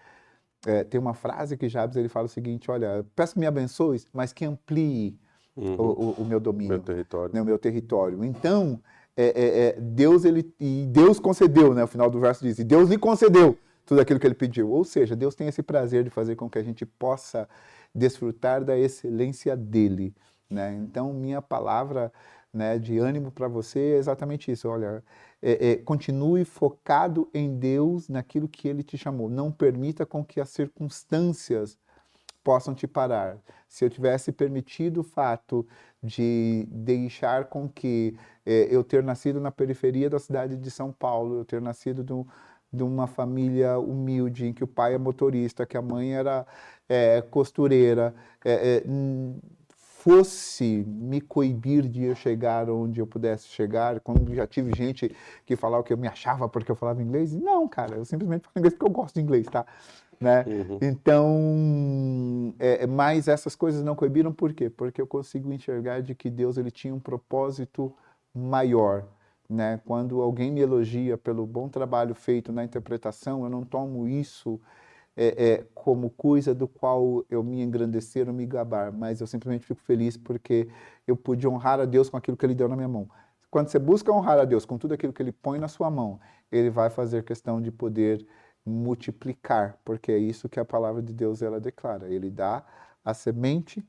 tem uma frase que Jabes ele fala o seguinte, olha, peço que me abençoes, mas que amplie o meu domínio, Meu território. né, o meu território. Então, Deus concedeu, né, o final do verso diz, e Deus lhe concedeu tudo aquilo que ele pediu. Ou seja, Deus tem esse prazer de fazer com que a gente possa desfrutar da excelência dele, né? Então, minha palavra, né, de ânimo para você é exatamente isso. Olha, continue focado em Deus, naquilo que ele te chamou. Não permita com que as circunstâncias possam te parar. Se eu tivesse permitido o fato de deixar com que eu ter nascido na periferia da cidade de São Paulo, eu ter nascido de uma família humilde, em que o pai é motorista, que a mãe era costureira, fosse me coibir de eu chegar onde eu pudesse chegar, quando já tive gente que falava que eu me achava porque eu falava inglês, não, cara, eu simplesmente falo inglês porque eu gosto de inglês, tá? Né? Uhum. Então, mas essas coisas não coibiram, por quê? Porque eu consigo enxergar de que Deus ele tinha um propósito maior, né? Quando alguém me elogia pelo bom trabalho feito na interpretação, eu não tomo isso como coisa do qual eu me engrandecer ou me gabar, mas eu simplesmente fico feliz porque eu pude honrar a Deus com aquilo que ele deu na minha mão. Quando você busca honrar a Deus com tudo aquilo que ele põe na sua mão, ele vai fazer questão de poder multiplicar, porque é isso que a palavra de Deus ela declara. Ele dá a semente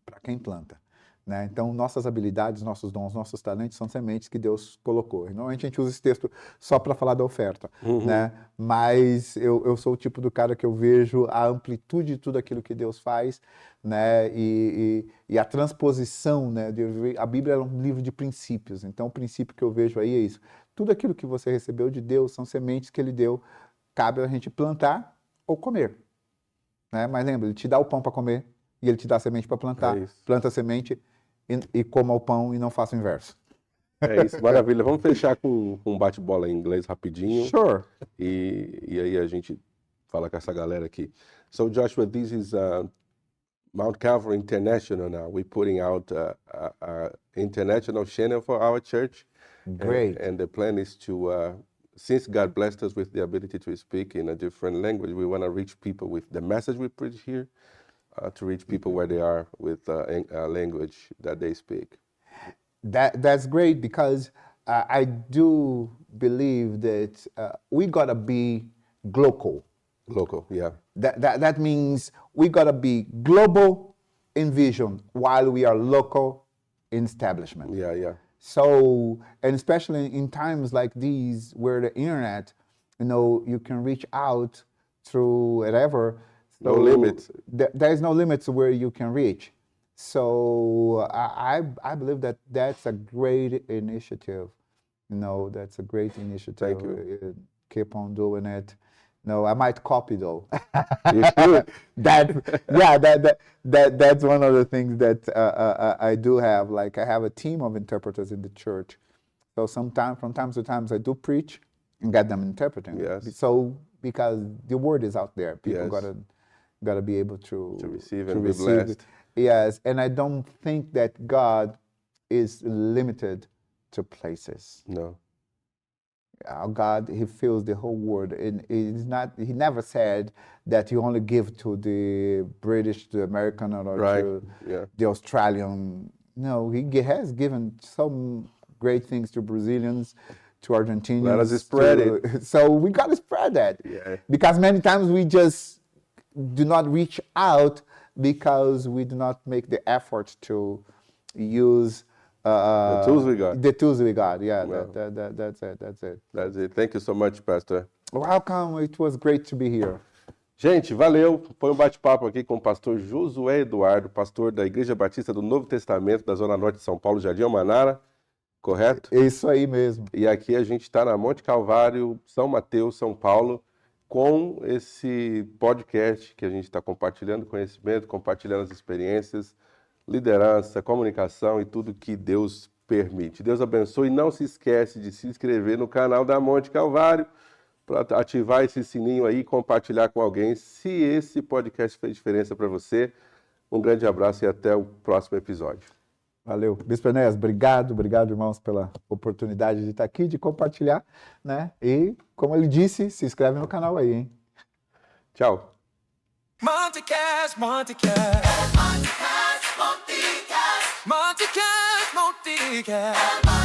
para quem planta, né? Então, nossas habilidades, nossos dons, nossos talentos são sementes que Deus colocou. E normalmente a gente usa esse texto só para falar da oferta, né? Mas eu sou o tipo do cara que eu vejo a amplitude de tudo aquilo que Deus faz, né? E a transposição, né? A Bíblia é um livro de princípios, então o princípio que eu vejo aí é isso. Tudo aquilo que você recebeu de Deus são sementes que ele deu, cabe a gente plantar ou comer, né? Mas lembra, ele te dá o pão para comer e ele te dá a semente para plantar. Planta a semente e coma o pão e não faça o inverso. É isso, maravilha. Vamos fechar com um bate-bola em inglês rapidinho. Sure. E aí a gente fala com essa galera aqui. So Joshua, this is Mount Calvary International now. We're putting out a international channel for our church. Great. And the plan is to, since God blessed us with the ability to speak in a different language, we want to reach people with the message we preach here, to reach people where they are with a language that they speak. That's great because I do believe that we gotta be global. Local, yeah. That means we gotta be global in vision while we are local in establishment. Yeah, yeah. So, and especially in times like these where the internet, you can reach out through whatever. No limits. There's no limits to where you can reach. So I believe that that's a great initiative. That's a great initiative. Thank you. Keep on doing it. No, I might copy though. You should. That's one of the things that I do have. Like I have a team of interpreters in the church. So from time to time, I do preach and get them interpreting. Yes. So because the word is out there, people Yes. gotta be able to receive and be blessed. Yes, and I don't think that God is limited to places. Não. Our God, He fills the whole world, and it's not. He never said that He only give to the British, the American, or Right, to yeah. the Australian. No, He has given some great things to Brazilians, to Argentinians. Let us spread it. So we got to spread that. Yeah. Because many times we just do not reach out because we do not make the effort to use The tools we got. The tools we got, yeah. Well. That's it. That's it. Thank you so much, Pastor. Welcome. It was great to be here. Gente, valeu. Foi um bate-papo aqui com o pastor Josué Eduardo, pastor da Igreja Batista do Novo Testamento da Zona Norte de São Paulo, Jardim Almanara, correto? É isso aí mesmo. E aqui a gente está na Monte Calvário, São Mateus, São Paulo, com esse podcast que a gente está compartilhando conhecimento, compartilhando as experiências, liderança, comunicação e tudo que Deus permite. Deus abençoe e não se esquece de se inscrever no canal da Monte Calvário para ativar esse sininho aí e compartilhar com alguém se esse podcast fez diferença para você. Um grande abraço e até o próximo episódio. Valeu. Bispo Enéas, obrigado, irmãos, pela oportunidade de estar aqui, de compartilhar, né? E, como ele disse, se inscreve no canal aí, hein? Tchau. Monte Cash, Monte Cash. Monte Cash, Monte Cash. Monte Cash, Monte Cash.